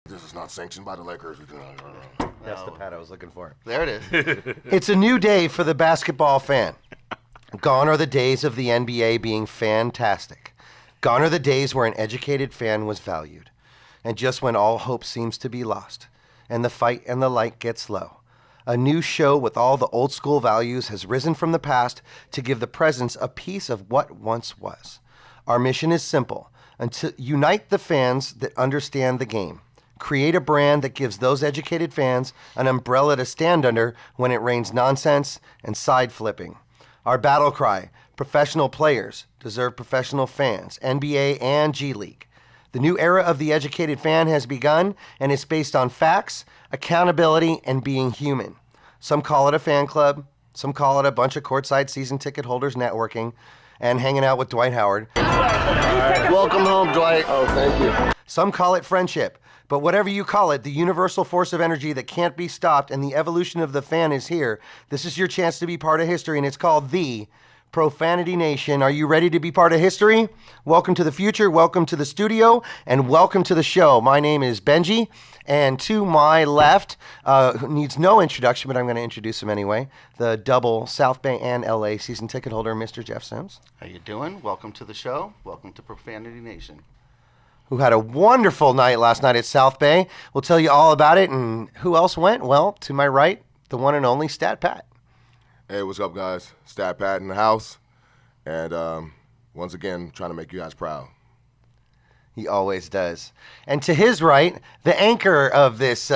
This is not sanctioned by the Lakers. That's the pat I was looking for. There it is. It's a new day for the basketball fan. Gone are the days of the NBA being fantastic. Gone are the days where an educated fan was valued. And just when all hope seems to be lost, and the fight and the light gets low, a new show with all the old school values has risen from the past to give the presence a piece of what once was. Our mission is simple: to unite the fans that understand the game. Create a brand that gives those educated fans an umbrella to stand under when it rains nonsense and side flipping. Our battle cry: professional players deserve professional fans, NBA and G League. The new era of the educated fan has begun, and it's based on facts, accountability, and being human. Some call it a fan club. Some call it a bunch of courtside season ticket holders networking and hanging out with Dwight Howard. Welcome home, Dwight. Oh, thank you. Some call it friendship. But whatever you call it, the universal force of energy that can't be stopped and the evolution of the fan is here. This is your chance to be part of history, and it's called the proFANity Nation. Are you ready to be part of history? Welcome to the future, welcome to the studio, and welcome to the show. My name is Benji, and to my left, who needs no introduction, but I'm going to introduce him anyway, the double South Bay and LA season ticket holder, Mr. Jeff Sims. How you doing? Welcome to the show. Welcome to proFANity Nation. Who had a wonderful night last night at South Bay. We'll tell you all about it. And who else went? Well, to my right, the one and only Stat Pat. Hey, what's up, guys? Stat Pat in the house. And once again, trying to make you guys proud. He always does. And to his right, the anchor of this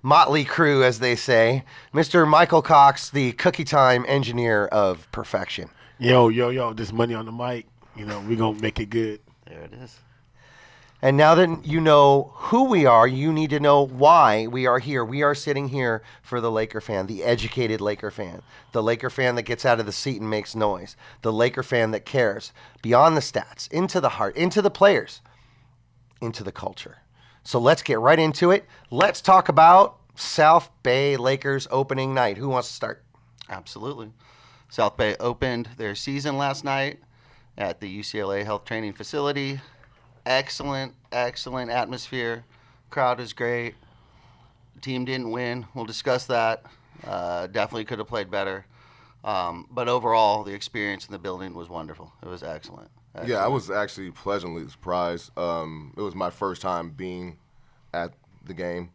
motley crew, as they say, Mr. Michael Cox, the cookie time engineer of perfection. Yo, this money on the mic. You know, we're going to make it good. There it is. And now that you know who we are, you need to know why we are here. We are sitting here for the Laker fan, the educated Laker fan, the Laker fan that gets out of the seat and makes noise, the Laker fan that cares beyond the stats, into the heart, into the players, into the culture. So let's get right into it. Let's talk about South Bay Lakers opening night. Who wants to start? Absolutely. South Bay opened their season last night at the UCLA Health Training Facility. Excellent atmosphere. Crowd is great. Team didn't win. We'll discuss that. Definitely could have played better. But overall, the experience in the building was wonderful. It was excellent. Yeah, I was actually pleasantly surprised. It was my first time being at the game.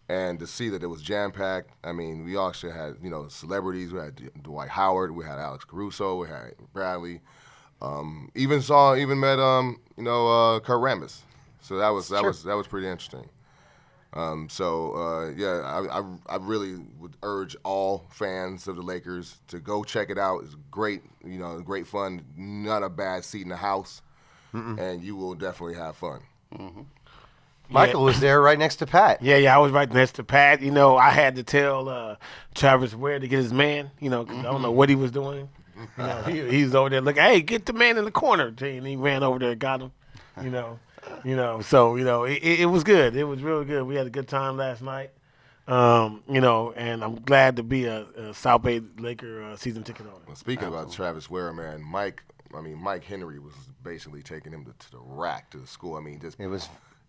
And to see that it was jam-packed, I mean, we actually had, celebrities. We had Dwight Howard. We had Alex Caruso. We had Bradley. Even met Kurt Rambis, so that was pretty interesting. I really would urge all fans of the Lakers to go check it out. It's great, great fun. Not a bad seat in the house, and you will definitely have fun. Mm-hmm. Michael was there right next to Pat. Yeah, I was right next to Pat. I had to tell Travis where to get his man. 'Cause I don't know what he was doing. He's over there looking, hey, get the man in the corner. And he ran over there and got him. So it was good. It was really good. We had a good time last night. And I'm glad to be a South Bay Laker season ticket owner. Well, speaking about Travis Ware, man, Mike Henry was basically taking him to the rack, to the school. I mean,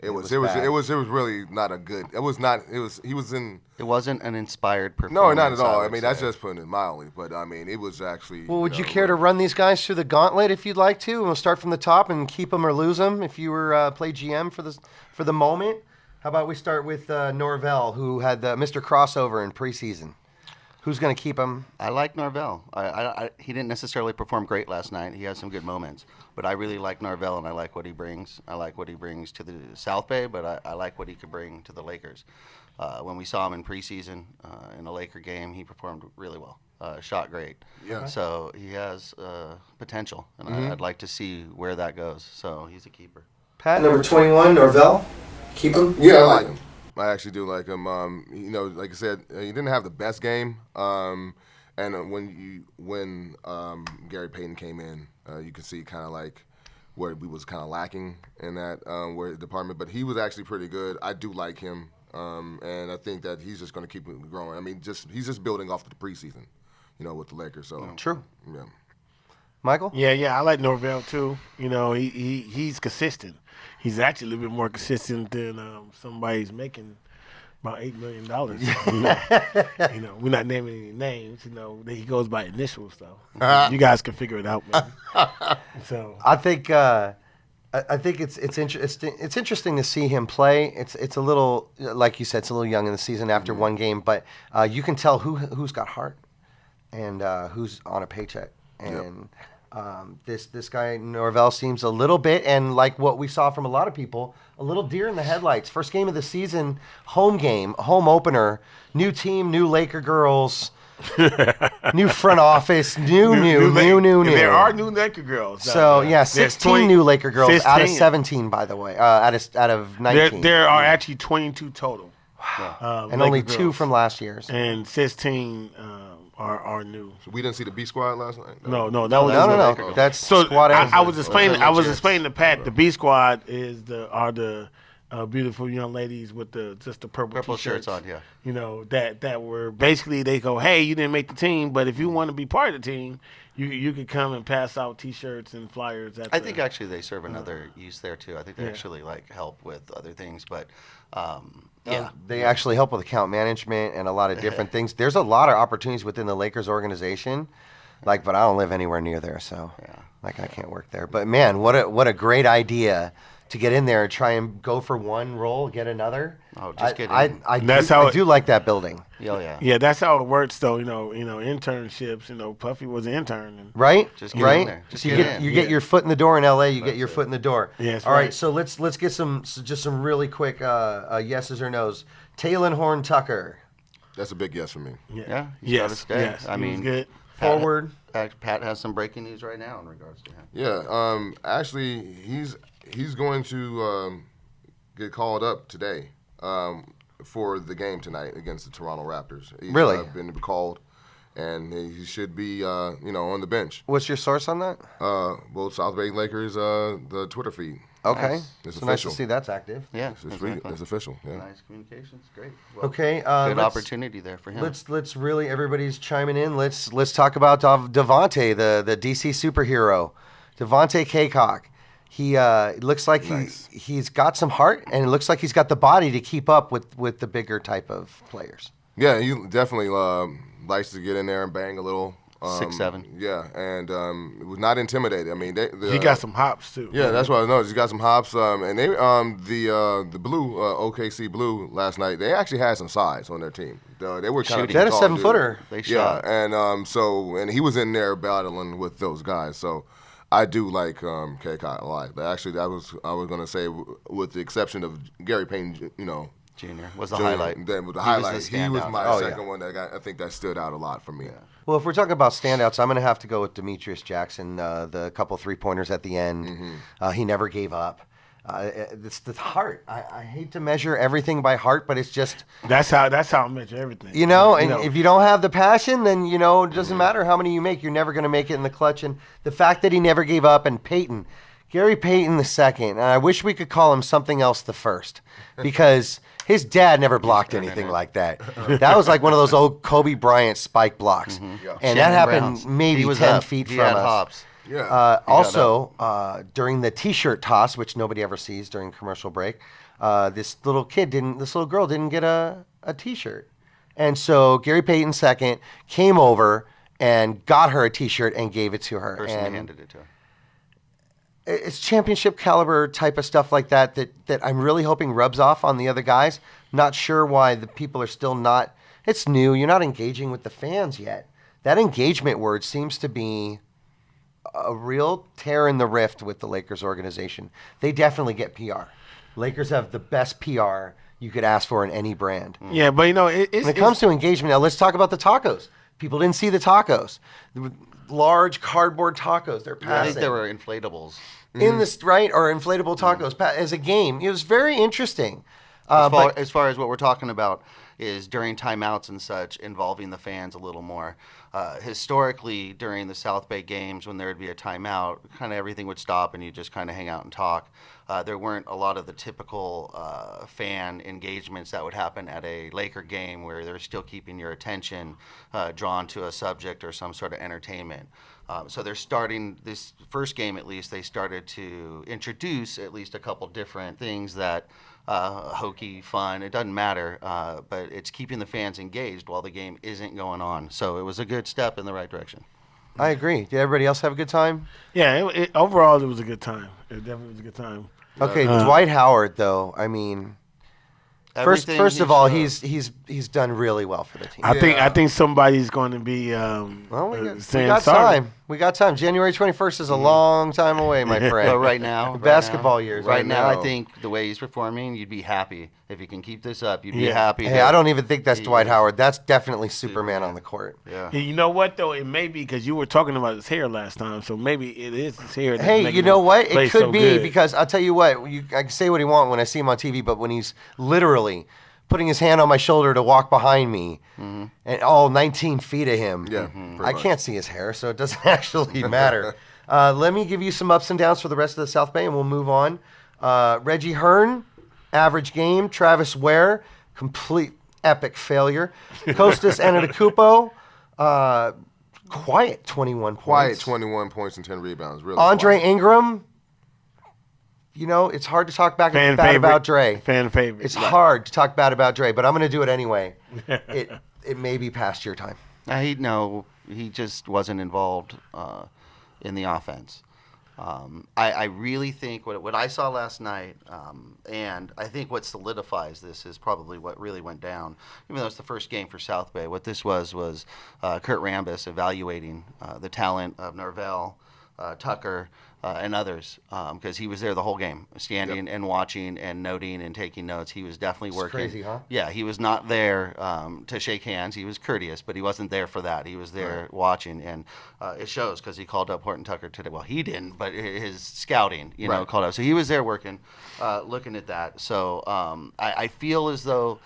It was really not a good. It was not. He was in. It wasn't an inspired performance. No, not at all. I mean, that's just putting it mildly. But I mean, it was actually. Well, would you care to run these guys through the gauntlet if you'd like to? And we'll start from the top and keep them or lose them. If you were play GM for the moment, how about we start with Norvell, who had the Mr. Crossover in preseason. Who's going to keep him? I like Norvell. He didn't necessarily perform great last night. He had some good moments. But I really like Norvell, and I like what he brings. I like what he brings to the South Bay, but I like what he could bring to the Lakers. When we saw him in preseason in a Laker game, he performed really well. Shot great. Yeah. So he has potential, and I'd like to see where that goes. So he's a keeper. Pat, number 21, Norvell. Keep him? Yeah, I like him. I actually do like him. Like I said, he didn't have the best game. And when Gary Payton came in, you can see kind of like where we was kind of lacking in that department. But he was actually pretty good. I do like him, and I think that he's just going to keep growing. I mean, he's just building off of the preseason, with the Lakers. So true. Yeah. Michael? Yeah, I like Norvell too. You know, he's consistent. He's actually a little bit more consistent than somebody's making about $8 million. We're not naming any names. You know, he goes by initials though. You guys can figure it out, man. So I think it's interesting. It's interesting to see him play. It's a little, like you said, it's a little young in the season after one game, but you can tell who's got heart and who's on a paycheck. And this guy Norvell seems a little bit, and like what we saw from a lot of people, a little deer in the headlights. First game of the season, home opener, new team, new Laker girls. New front office, new. There are new Laker girls. So yeah, 16 new Laker girls 16. out of 17, by the way, out of 19. There are actually 22 total. And Laker only girls. 2 from last year's. And 16 are new. So we didn't see the B squad last night. No, that was No. That's So squad. I was Those explaining. are I was legits. explaining to Pat. The B squad are the beautiful young ladies with the purple shirts t-shirts on, yeah. You know that were basically, they go, hey, you didn't make the team, but if you want to be part of the team, you could come and pass out T-shirts and flyers. I think actually they serve another use there too. I think they actually like help with other things, but They actually help with account management and a lot of different things. There's a lot of opportunities within the Lakers organization, but I don't live anywhere near there, so I can't work there. But man, what a great idea to get in there and try and go for one role, get another. Oh, just get in. I do like that building. Oh yeah. Yeah, that's how it works, though. You know, internships. You know, Puffy was an intern. And Right? Just get right? in there. Just So get in. you get your foot in the door in LA, you get your foot in the door. Yes, All right, right. so let's get some really quick yeses or nos. Taylor Horn Tucker. That's a big yes for me. Yeah. He's Yes. got to stay. Yes. I he was mean, good. Forward. Pat has some breaking news right now in regards to him. Yeah. Actually, he's going to get called up today for the game tonight against the Toronto Raptors. He's Really? Been called, and he should be on the bench. What's your source on that? Well, South Bay Lakers, the Twitter feed. Okay. Nice. It's So nice official. to see that's active. Yeah. It's official. Yeah. Nice communications. Great. Well, Okay. Good let's- opportunity there for him. Let's really, everybody's chiming in. Let's talk about Devontae, the DC superhero, Devontae Kaycock. He looks like he's got some heart, and it looks like he's got the body to keep up with the bigger type of players. Yeah, he definitely likes to get in there and bang a little. 6'7". Yeah, and was not intimidated. I mean, He got some hops too. Yeah, that's what I know. He's got some hops, and they the blue OKC Blue last night. They actually had some size on their team. They were kind of They had a 7-footer. They shot. Yeah, and he was in there battling with those guys. So I do like K-Cot a lot. But actually, I was gonna say, with the exception of Gary Payton, Junior was the Jr., highlight. Then with the He was highlight, the he was standout. my second one I think that stood out a lot for me. Well, if we're talking about standouts, I'm going to have to go with Demetrius Jackson, the couple 3-pointers at the end. He never gave up. It's the heart. I hate to measure everything by heart, but it's just, That's how I measure everything. and if you don't have the passion, then, it doesn't matter how many you make. You're never going to make it in the clutch. And the fact that he never gave up, and Peyton, Gary Payton the second, and I wish we could call him something else the first, because his dad never blocked anything like that. That was like one of those old Kobe Bryant spike blocks. And Shannon that happened Brown's. maybe He was 10 up. feet He from had us. hops. Yeah. Also, during the T-shirt toss, which nobody ever sees during commercial break, this little girl didn't get a T-shirt, and so Gary Payton second came over and got her a T-shirt and gave it to her. Personally And handed it to him. it's championship caliber type of stuff like that I'm really hoping rubs off on the other guys. Not sure why the people are still not. It's new. You're not engaging with the fans yet. That engagement word seems to be a real tear in the rift with the Lakers organization. They definitely get PR. Lakers have the best PR you could ask for in any brand. Yeah, but it's, When it comes to engagement, now let's talk about the tacos. People didn't see the tacos. The large cardboard tacos. They're I passing. think there were inflatables. In this, right? Or inflatable tacos as a game. It was very interesting. As far as what we're talking about is during timeouts and such, involving the fans a little more. historically, during the South Bay games, when there would be a timeout, kind of everything would stop and you just kind of hang out and talk. There weren't a lot of the typical fan engagements that would happen at a Laker game where they're still keeping your attention drawn to a subject or some sort of entertainment. So they're starting, this first game at least, they started to introduce at least a couple different things that hokey, fun, it doesn't matter, but it's keeping the fans engaged while the game isn't going on. So it was a good step in the right direction. I agree. Did everybody else have a good time? Yeah, overall it was a good time. It definitely was a good time. Okay, Dwight Howard, though, I mean, first of all, he's done really well for the team. I think somebody's going to be Well, we saying got sorry. time. We got time. January 21st is a long time away, my friend. But right now, basketball years. Right now, I think the way he's performing, you'd be happy if you can keep this up. You'd be happy. Hey, I don't even think that's Dwight Howard. That's definitely Superman on the court. Yeah. You know what though? It may be because you were talking about his hair last time, so maybe it is his hair. That's Hey, making you know him what? play It could so be good. because I'll tell you what. I can say what he wants when I see him on TV, but when he's literally putting his hand on my shoulder to walk behind me, and all 19 feet of him, Yeah, I can't see his hair, so it doesn't actually matter. Let me give you some ups and downs for the rest of the South Bay, and we'll move on. Reggie Hearn, average game. Travis Ware, complete epic failure. Costas Antetokounmpo, quiet 21 points. Quiet 21 points and 10 rebounds. Really Andre quiet. Ingram, you know, it's hard to talk bad about Dre. Fan favorite. It's hard to talk bad about Dre, but I'm going to do it anyway. It may be past your time. He just wasn't involved in the offense. I really think what I saw last night, and I think what solidifies this is probably what really went down. Even though it's the first game for South Bay, what this was Kurt Rambis evaluating the talent of Norvell, Tucker, and others, because he was there the whole game, standing and watching and noting and taking notes. He was definitely working. Crazy, huh? Yeah, he was not there to shake hands. He was courteous, but he wasn't there for that. He was there watching, and it shows because he called up Horton Tucker today. Well, he didn't, but his scouting, called up. So he was there working, looking at that. So I feel as though,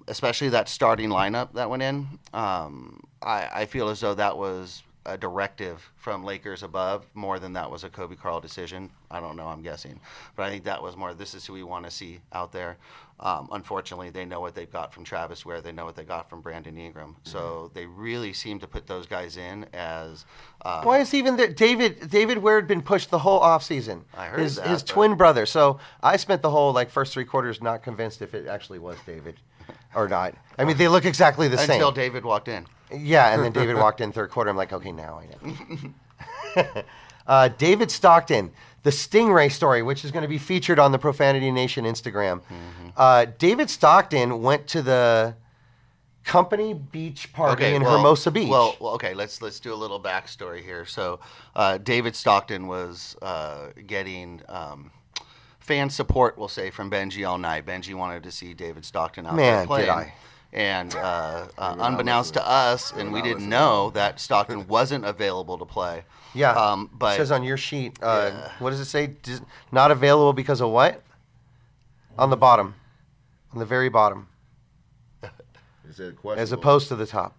especially that starting lineup that went in, I feel as though that was a directive from Lakers above more than that was a Kobe Carl decision. I don't know, I'm guessing. But I think that was more, this is who we want to see out there. Unfortunately, they know what they've got from Travis Ware. They know what they got from Brandon Ingram. So they really seem to put those guys in as... Why is even there? David Ware had been pushed the whole offseason. I heard his that, but- twin brother. So I spent the whole first three quarters not convinced if it actually was David or not. I mean, they look exactly the same. Until David walked in. Yeah, and then David walked in third quarter. I'm like, okay, now I know. David Stockton, the Stingray story, which is going to be featured on the proFANity Nation Instagram. David Stockton went to the company beach party in Hermosa Beach. Well, okay, let's do a little backstory here. So David Stockton was getting... fan support, we'll say, from Benji all night. Benji wanted to see David Stockton out there playing. Did I? And unbeknownst to us, and we didn't know that Stockton wasn't available to play. Yeah, but it says on your sheet, what does it say? Not available because of what? On the bottom. On the very bottom. Is it questionable? As opposed to the top.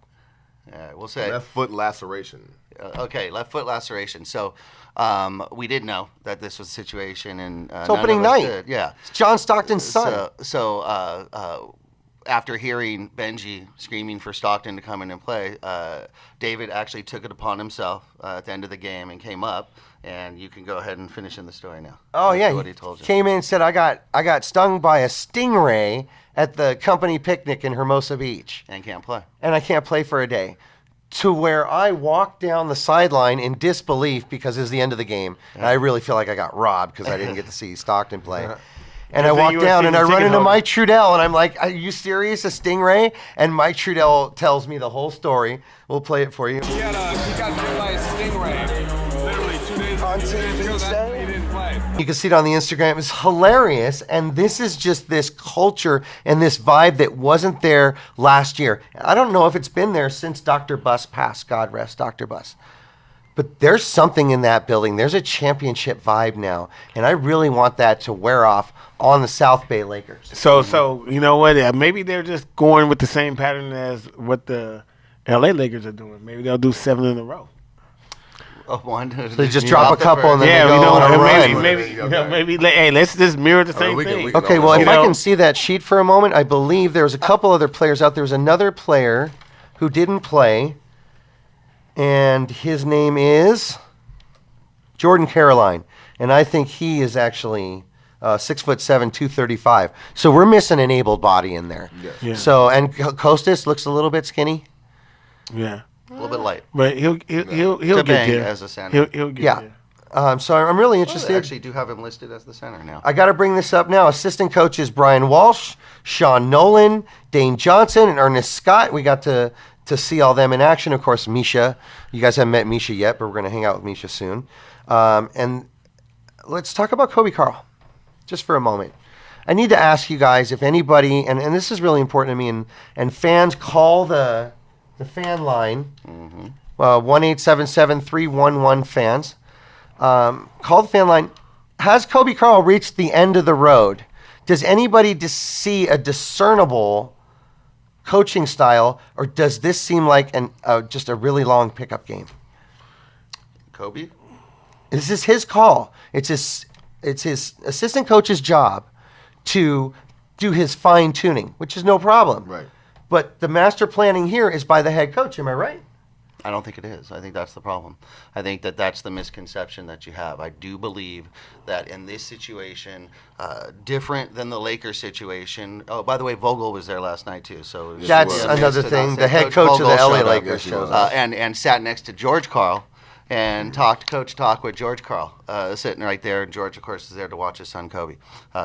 we'll say Left foot laceration. Okay, left foot laceration. So we did know that this was a situation, and It's opening night. Yeah, It's John Stockton's son. So after hearing Benji screaming for Stockton to come in and play, David actually took it upon himself at the end of the game and came up. And you can go ahead and finish in the story now. Oh yeah, What he told you. came in and said, I got stung by a stingray at the company picnic in Hermosa Beach, And can't play. and I can't play for a day. To where I walked down the sideline in disbelief because it was the end of the game, and I really feel like I got robbed because I didn't get to see Stockton play. And I Good thing walk you were down and I season run ticket into holder. Mike Trudell, and I'm like, "Are you serious? A stingray?" And Mike Trudell tells me the whole story. We'll play it for you. He got bit by a stingray. Literally 2 days On he didn't TV do that, today? he didn't play. You can see it on the Instagram. It's hilarious, and this is just this culture and this vibe that wasn't there last year. I don't know if it's been there since Dr. Buss passed. God rest Dr. Buss. But there's something in that building. There's a championship vibe now, and I really want that to wear off on the South Bay Lakers. So you know what? Maybe they're just going with the same pattern as what the L.A. Lakers are doing. Maybe they'll do 7 in a row. They just drop a couple and then they go on a run. Maybe. Hey, let's just mirror the same thing. Okay, well, if I can see that sheet for a moment, I believe there was a couple other players out there. Was another player who didn't play, and his name is Jordan Caroline, and I think he is actually 6'7", 235. So we're missing an able body in there. Yeah. So and Kostas looks a little bit skinny. Yeah. A little bit light. But he'll get there. As a center. He'll get Yeah. there. So I'm really They interested. actually do have him listed as the center now. I got to bring this up now. Assistant coaches Brian Walsh, Sean Nolan, Dane Johnson, and Ernest Scott. We got to see all them in action. Of course, Misha. You guys haven't met Misha yet, but we're going to hang out with Misha soon. And let's talk about Kobe Carl just for a moment. I need to ask you guys if anybody, and this is really important to me, and fans call the fan line, 1-877-311-FANS. Call the fan line. Has Kobe Carl reached the end of the road? Does anybody see a discernible coaching style, or does this seem like just a really long pickup game? Kobe? This is his call. It's his assistant coach's job to do his fine tuning, which is no problem. Right. But the master planning here is by the head coach. Am I right? I don't think it is. I think that's the problem. I think that's the misconception that you have. I do believe that in this situation, different than the Lakers situation. Oh, by the way, Vogel was there last night too. So That's another thing. The head coach of the LA Lakers shows up. and sat next to George Karl and talked coach talk with George Karl, sitting right there. And George, of course, is there to watch his son Kobe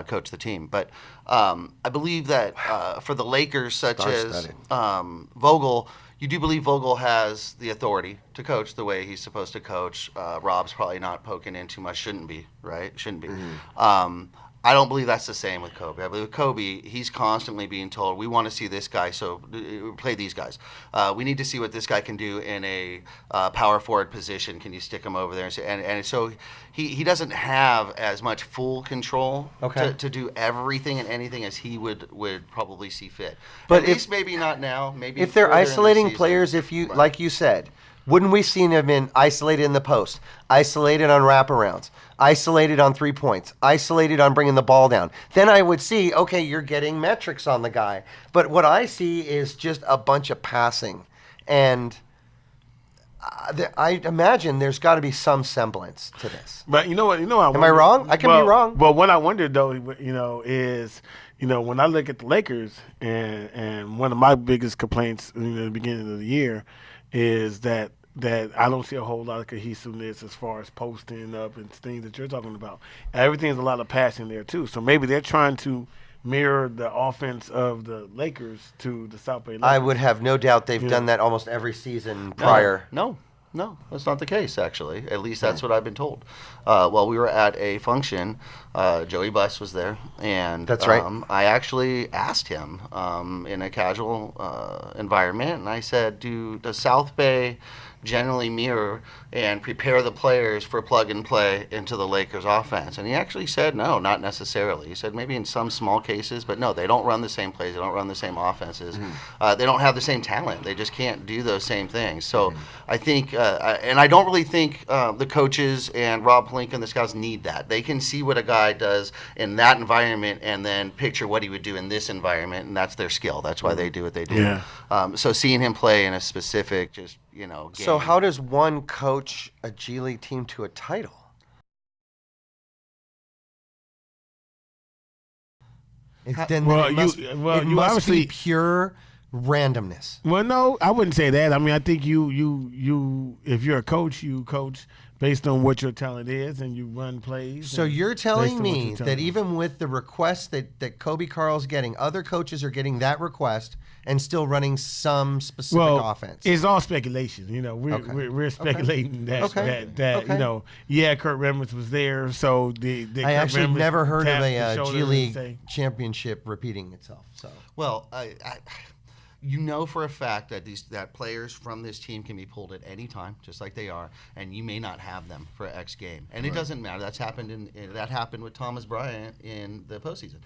coach the team. But I believe that for the Lakers, such as Vogel, you do believe Vogel has the authority to coach the way he's supposed to coach. Rob's probably not poking in too much. Shouldn't be, right? Shouldn't be. I don't believe that's the same with Kobe. I believe with Kobe, he's constantly being told, we want to see this guy, so play these guys. We need to see what this guy can do in a power forward position. Can you stick him over there? And so he doesn't have as much full control to do everything and anything as he would probably see fit. But at least maybe not now. Maybe if they're further in the isolating season. players, like you said, wouldn't we seen him in isolated in the post, isolated on wraparounds, isolated on 3 points, isolated on bringing the ball down? Then I would see, okay, you're getting metrics on the guy. But what I see is just a bunch of passing. And I imagine there's got to be some semblance to this. But you know what? Am I wrong? I can be wrong. Well, what I wonder though, is when I look at the Lakers, and one of my biggest complaints in the beginning of the year is that I don't see a whole lot of cohesiveness as far as posting up and things that you're talking about. Everything's a lot of passing there too. So maybe they're trying to mirror the offense of the Lakers to the South Bay Lakers. I would have no doubt they've done that almost every season prior. No, that's not the case, actually. At least that's what I've been told. While we were at a function, Joey Buss was there, and that's right. I actually asked him in a casual environment, and I said, does South Bay generally mirror and prepare the players for plug and play into the Lakers offense? And he actually said, no, not necessarily. He said maybe in some small cases, but no, they don't run the same plays. They don't run the same offenses. They don't have the same talent. They just can't do those same things. So I think, and I don't really think the coaches and Rob Pelinka and the scouts need that. They can see what a guy does in that environment and then picture what he would do in this environment, and that's their skill. That's why they do what they do. Yeah. So seeing him play in a specific game. So how does one coach a G League team to a title? It must be obviously pure randomness. Well, no, I wouldn't say that. I mean, I think you if you're a coach, you coach based on what your talent is, and you run plays. So you're telling based on what me you're that telling even with the request that Kobe Carl's getting, other coaches are getting that request and still running some specific offense? It's all speculation. We're speculating that Kurt Rambis was there. So I actually never heard of a G League championship repeating itself. So Well, you know for a fact that players from this team can be pulled at any time, just like they are, and you may not have them for X game, and it doesn't matter. That's happened that happened with Thomas Bryant in the postseason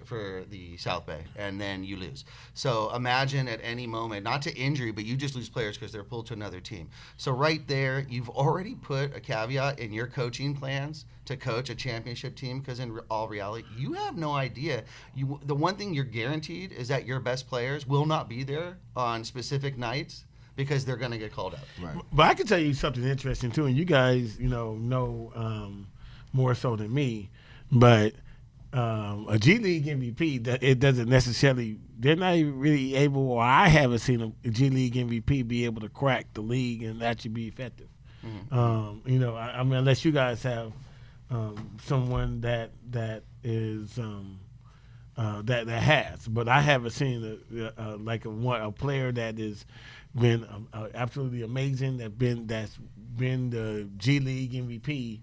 for the South Bay, and then you lose. So imagine at any moment, not to injury, but you just lose players because they're pulled to another team. So right there, you've already put a caveat in your coaching plans to coach a championship team, because in all reality, you have no idea. The one thing you're guaranteed is that your best players will not be there on specific nights because they're going to get called up. Right. But I can tell you something interesting too, and you guys, know more so than me. But a G League MVP, it doesn't necessarily. They're not really able, or I haven't seen a G League MVP be able to crack the league and actually be effective. Mm-hmm. I mean, unless you guys have someone that is that has, but I haven't seen a player that has been absolutely amazing. That's been the G League MVP.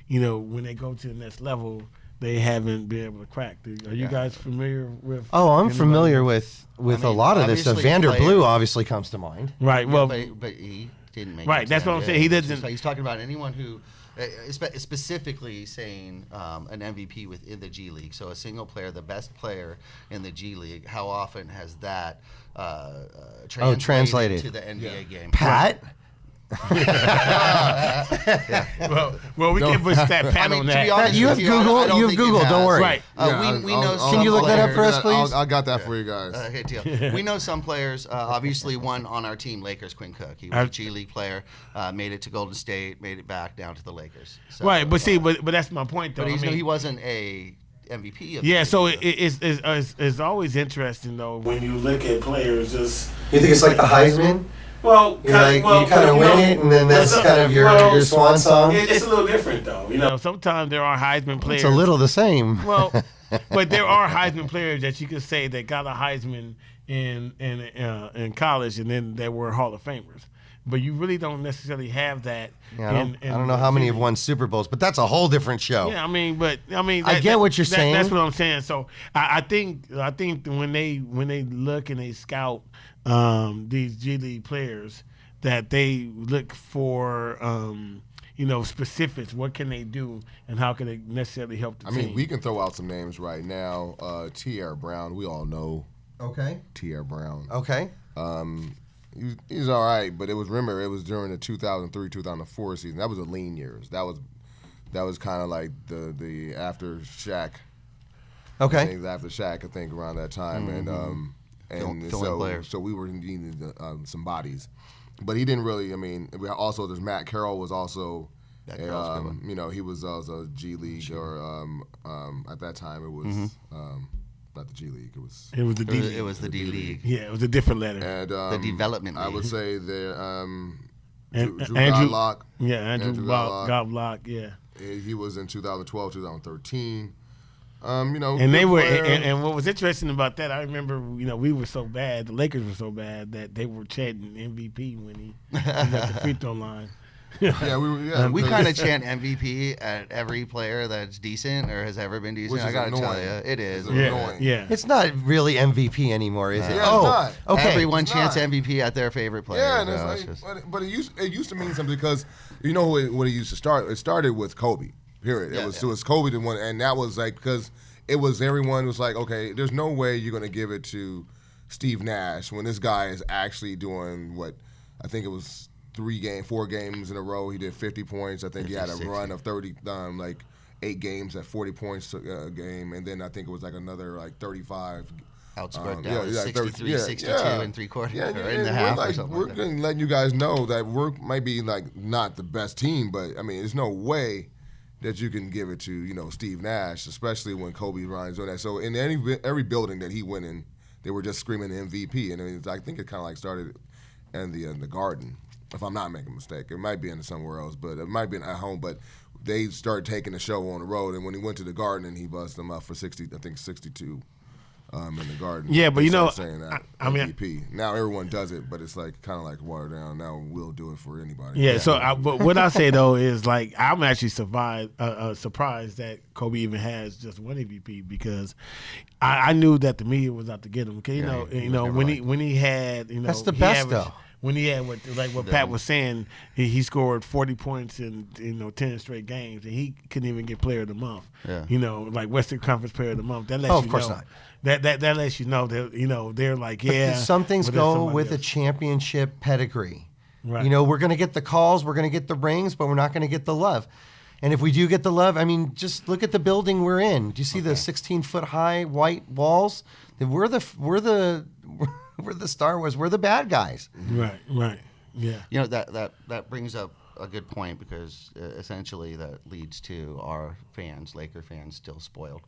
When they go to the next level, they haven't been able to crack. Are you guys familiar with? Oh, I'm anybody? familiar with a lot of this. obviously Vander player- Blue obviously comes to mind. Right. Well, but he didn't make it. Right, that's what I'm saying. He doesn't- He's talking about anyone who, specifically saying an MVP within the G League. So a single player, the best player in the G League. How often has that translated to the NBA game? Pat? well, we can put that pat on to that. be honest You have with you, I Google. don't You have think it Google. Don't has. worry. Right. We know Can you look that up for us, please? I got that for you guys. Okay, deal. We know some players. Obviously, one on our team, Lakers, Quinn Cook. He was a G League player. Made it to Golden State. Made it back down to the Lakers. So, Right, but see, but that's my point, though. but I mean, he wasn't a MVP. Of yeah, the so league, it's always interesting though when you look at players. Just You think it's like the Heisman? well, You kind of win it, and then that's kind of your swan song. It's a little different though. Sometimes there are Heisman players. It's a little the same. Well, but there are Heisman players that you could say that got a Heisman in college, and then they were Hall of Famers. But you really don't necessarily have that. Yeah, I don't know how many have won Super Bowls, but that's a whole different show. Yeah, I get what you're saying. That's what I'm saying. So I think when they look and they scout these G League players, that they look for specifics. What can they do, and how can they necessarily help the team? I mean, we can throw out some names right now. T.R. Brown, we all know Okay. T.R. Brown. Okay. He's all right, but it was during the 2003-2004 season. That was the lean years. That was kind of like the after Shaq. Okay. Things after Shaq, I think, around that time, and so we were needing some bodies, but he didn't really. I mean, there's Matt Carroll was also. He was also G League or at that time it was not the G League. It was the D League. It was the D League. Yeah, it was a different letter. And The development I league. would say there. Drew Andrew Godlock. Yeah, Andrew Godlock. Yeah. He was in 2012, 2013. And they were, and what was interesting about that, I remember, we were so bad, the Lakers were so bad that they were chanting MVP when he was at the free throw line. Yeah, we kind of chant MVP at every player that's decent or has ever been decent. Which is I gotta tell annoying. you, it is. It's annoying. Yeah. It's not really MVP anymore, is it? Yeah, it's not. Okay. Everyone It's chants not. MVP at their favorite player. Yeah, and No, it's it's like, just- but it used to mean something because what it used to start. It started with Kobe. Period. It was Kobe the one, and that was like because it was everyone was like, okay, there's no way you're gonna give it to Steve Nash when this guy is actually doing what I think it was 4 games in a row. He did 50 points. I think he had a 50, run of 30, 8 games at 40 points a game, and then I think it was like another 35. outscored Dallas 63, 62 and 3/4 Yeah, or in the half or something. We're like that. going to let you guys know that we might be not the best team, but I mean, there's no way that you can give it to Steve Nash, especially when Kobe Bryant's doing that. So in every building that he went in, they were just screaming MVP, and I think it kind of started in the Garden, if I'm not making a mistake. It might be in somewhere else, but it might be at home. But they started taking the show on the road, and when he went to the Garden, and he buzzed them up for 62 in the Garden. Yeah, but They you know, started saying that I mean, MVP. Now everyone does it, but it's like kind of like watered down. Now we'll do it for anybody. Yeah. So, but what I say though is like I'm actually surprised that Kobe even has just one MVP because I knew that the media was out to get him. Because you know when he had That's the he best averaged- though. When he had what Pat was saying, he scored 40 points in 10 straight games, and he couldn't even get Player of the Month. Yeah. You know, like Western Conference Player of the Month. That lets Oh, you of course know, not. That lets you know that they're like Some things but there's go somebody with a else. championship pedigree. Right. You know, we're going to get the calls, we're going to get the rings, but we're not going to get the love. And if we do get the love, I mean, just look at the building we're in. Do you see the 16-foot high white walls? We're the Star Wars. We're the bad guys. Right. Yeah. You know, that brings up a good point because essentially that leads to our fans, Laker fans, still spoiled.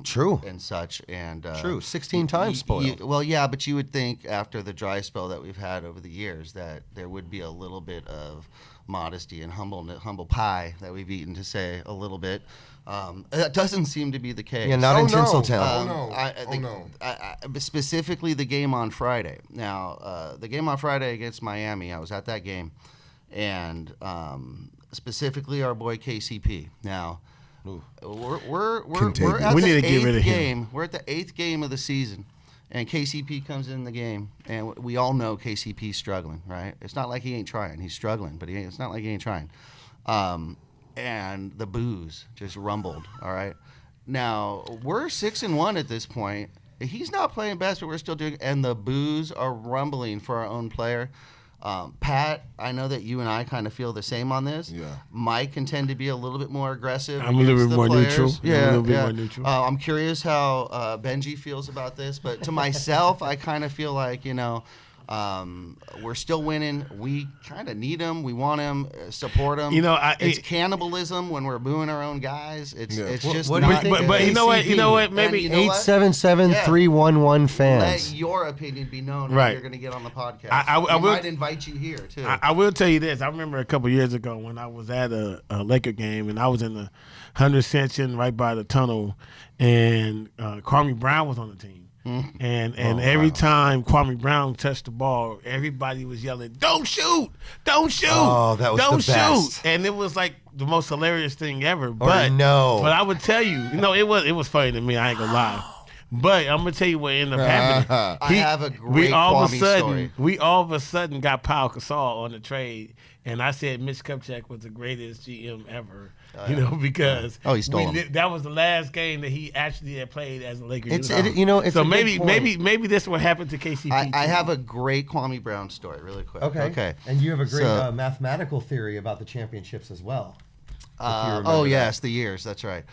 True. And such. And True. 16 times spoiled. Well, yeah, but you would think after the dry spell that we've had over the years that there would be a little bit of modesty and humble pie that we've eaten, to say a little bit. That doesn't seem to be the case. Yeah, not in no. Tinseltown. Specifically the game on Friday. Now, the game on Friday against Miami, I was at that game, and specifically our boy KCP. Now, we're Contagious. at We the need to get rid eighth of him. game. We're at the 8th game of the season, and KCP comes in the game, and we all know KCP's struggling, right? It's not like he ain't trying. He's struggling, but it's not like he ain't trying. And the boos just rumbled, all right? Now, we're 6-1 at this point. He's not playing best, but we're still doing, and the boos are rumbling for our own player. Pat, I know that you and I kind of feel the same on this. Yeah. Mike can tend to be a little bit more aggressive. I'm a little against bit the more players. neutral. Yeah, I'm a little bit yeah. more neutral. I'm curious how Benji feels about this, but to myself, I kind of feel like, we're still winning. We kind of need him. We want him. Support him. It's cannibalism when we're booing our own guys. It's just what do you not think? good. But you know what? Maybe And you know what? 877-311 fans. Let your opinion be known. Right. If you're going to get on the podcast. I we will- might invite you here too. I will tell you this. I remember a couple years ago when I was at a Laker game and I was in the 100 section right by the tunnel, and Kwame Brown was on the team. And every time Kwame Brown touched the ball, everybody was yelling, "Don't shoot! Don't shoot! Oh, that was don't the shoot!" best. And it was like the most hilarious thing ever. Or But no. but I would tell you, it was funny to me. I ain't gonna lie. But I'm gonna tell you what ended up happening. I have a great Kwame story. We all of a sudden got Pau Gasol on the trade, and I said Mitch Kupchak was the greatest GM ever. Because Oh, he stole him. that was the last game that he actually had played as a Lakers. It's uniform. it's so a good point. maybe this what happened to KCP. I have a great Kwame Brown story, really quick. Okay. And you have a great So- mathematical theory about the championships as well. Oh yes, the years. That's right.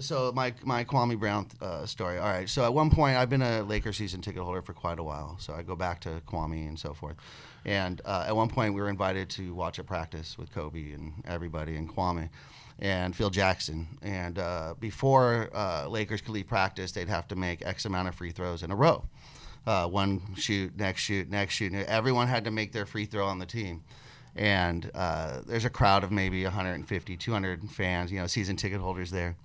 So my Kwame Brown story. All right. So at one point, I've been a Lakers season ticket holder for quite a while. So I go back to Kwame and so forth. And at one point, we were invited to watch a practice with Kobe and everybody and Kwame and Phil Jackson. And before Lakers could leave practice, they'd have to make X amount of free throws in a row. One shoot, next shoot, next shoot. And everyone had to make their free throw on the team. And there's a crowd of maybe 150, 200 fans, season ticket holders there.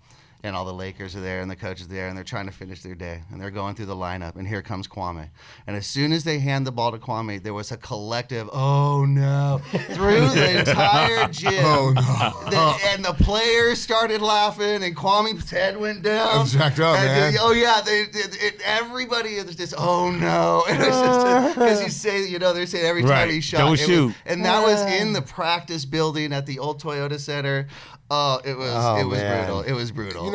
And all the Lakers are there and the coaches are there, and they're trying to finish their day. And they're going through the lineup, and here comes Kwame. And as soon as they hand the ball to Kwame, there was a collective, "Oh, no," through the entire gym. Oh, no. And the players started laughing, and Kwame's head went down. That's jacked up, man. Oh, yeah. Everybody was just, "Oh, no." And it was just because you say, they're saying every time Right. he shot. Don't shoot. And that was in the practice building at the old Toyota Center. Oh, it was man. brutal. It was brutal.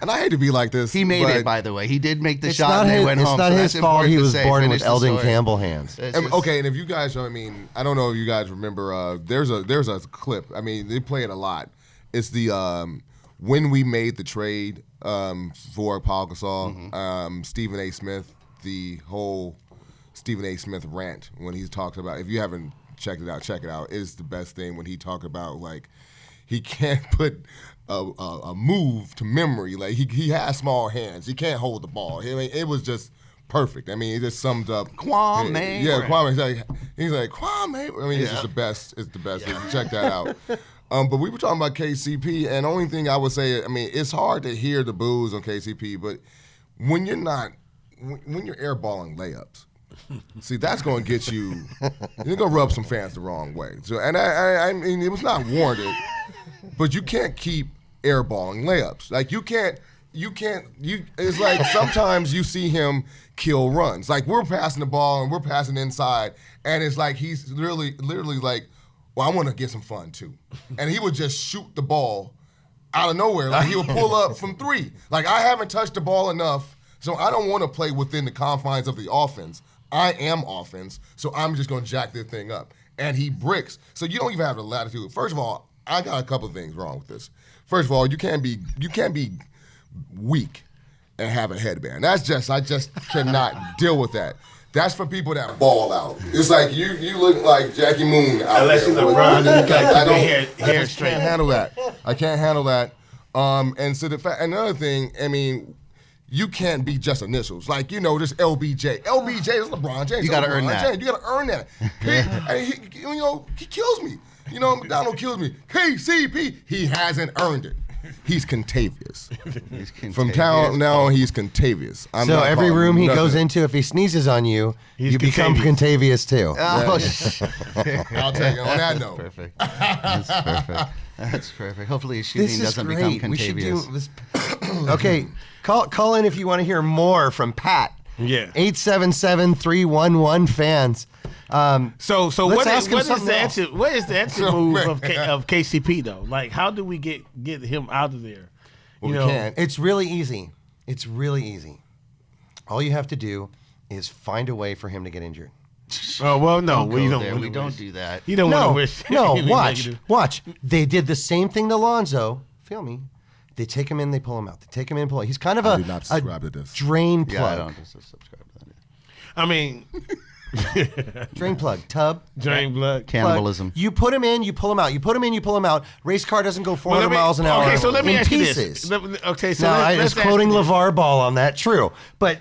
And I hate to be like this. He made but- it, by the way. He did make the It's shot not and they his, went it's home. not so his that's fault important he to was say. born Finish with the Eldon story. Campbell hands. It's And, just- okay, and if you guys, I don't know if you guys remember. There's a clip. They play it a lot. It's the when we made the trade for Paul Gasol, Stephen A. Smith, the whole Stephen A. Smith rant when he's talked about. If you haven't checked it out, check it out. It's the best thing when he talked about like he can't put a move to memory. Like he has small hands. He can't hold the ball. It was just perfect. It just summed up Kwame. Yeah, Kwame. He's like Kwame. It's just the best. It's the best. Check that out. But we were talking about KCP, and the only thing I would say, I mean, it's hard to hear the boos on KCP, but when you're airballing layups, see, that's going to get you. You're going to rub some fans the wrong way. So, and I mean, it was not warranted, but you can't keep airballing layups. Like you can't. It's like sometimes you see him kill runs. Like we're passing the ball and we're passing inside, and it's like he's literally like, well, I want to get some fun too, and he would just shoot the ball out of nowhere. Like he would pull up from 3. Like I haven't touched the ball enough, so I don't want to play within the confines of the offense. I am offense, so I'm just going to jack this thing up. And he bricks. So you don't even have the latitude. First of all, I got a couple of things wrong with this. First of all, you can't be weak and have a headband. I just cannot deal with that. That's for people that ball out. It's like you look like Jackie Moon out Unless there. you LeBron, then you gotta keep your hair I straight. can't handle that. I can't handle that. And so another thing, I mean, you can't be just initials. Like, this LBJ. LBJ is LeBron James. You gotta LeBron earn that. James. You gotta earn that. He kills me. McDonald kills me. KCP, he hasn't earned it. He's contagious. From now on, he's contagious. So every room he goes into, if he sneezes on you, you become contagious too. Oh, I'll take it on that note. perfect. That's perfect. That's perfect. Hopefully his shooting This is doesn't great. become We should contagious. do this. Okay, call in if you want to hear more from Pat. Yeah. 877-311 fans. So Let's what ask him is something the else. exit? What is the exit move of KCP though? Like, how do we get him out of there? Well, we can't. It's really easy. It's really easy. All you have to do is find a way for him to get injured. Oh well, no, we Go don't. there. wanna We don't wish. do that. You don't want No, to wish. no. anything Watch, negative. watch. They did the same thing to Lonzo. Feel me? They take him in, they pull him out. They take him in, pull him out. He's kind of I do not subscribe to a this. drain Yeah, I plug. don't subscribe to that. I mean, Drain plug. Tub. drain blood. plug. Cannibalism. You put him in, you pull him out. You put him in, you pull him out. Race car doesn't go 400 miles an hour. Okay, so let me in ask pieces. you this. Okay, so Now, I let's was ask quoting you this. LeVar Ball on that, true. But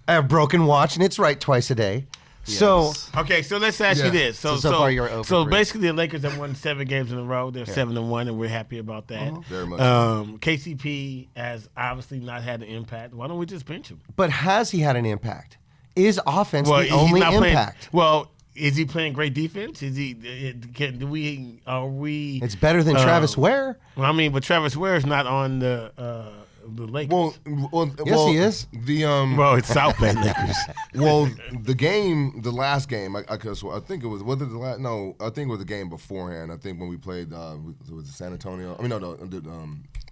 a broken watch, and it's right twice a day. So, Okay, so let's ask Yeah. you this. So far you're over So three. basically, the Lakers have won 7 games in a row. They're 7-1, and we're happy about that. Very much. KCP has obviously not had an impact. Why don't we just bench him? but has he had an impact? Is offense the he's only not impact? playing. Well, is he playing great defense? Is he? Are we? It's better than Travis Ware. Well, I mean, but Travis Ware is not on the Lakers. Yes, he is. Well, it's South Bay Lakers. The last game, I think it was the last? No, I think it was the game beforehand. I think when we played, was it San Antonio? I mean, no,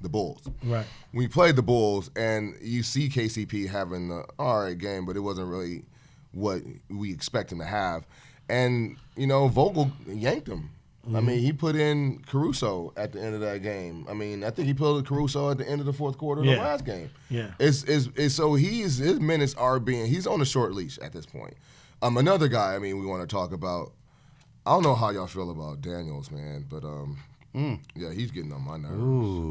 the Bulls. Right. We played the Bulls, and you see KCP having an all right game, but it wasn't really what we expect him to have. And Vogel yanked him. I mean, he put in Caruso at the end of that game. I mean, I think he pulled Caruso at the end of the fourth quarter of the last game. Yeah. It's so his minutes are he's on a short leash at this point. Another guy, I mean, we want to talk about. I don't know how y'all feel about Daniels, man, but yeah, he's getting on my nerves.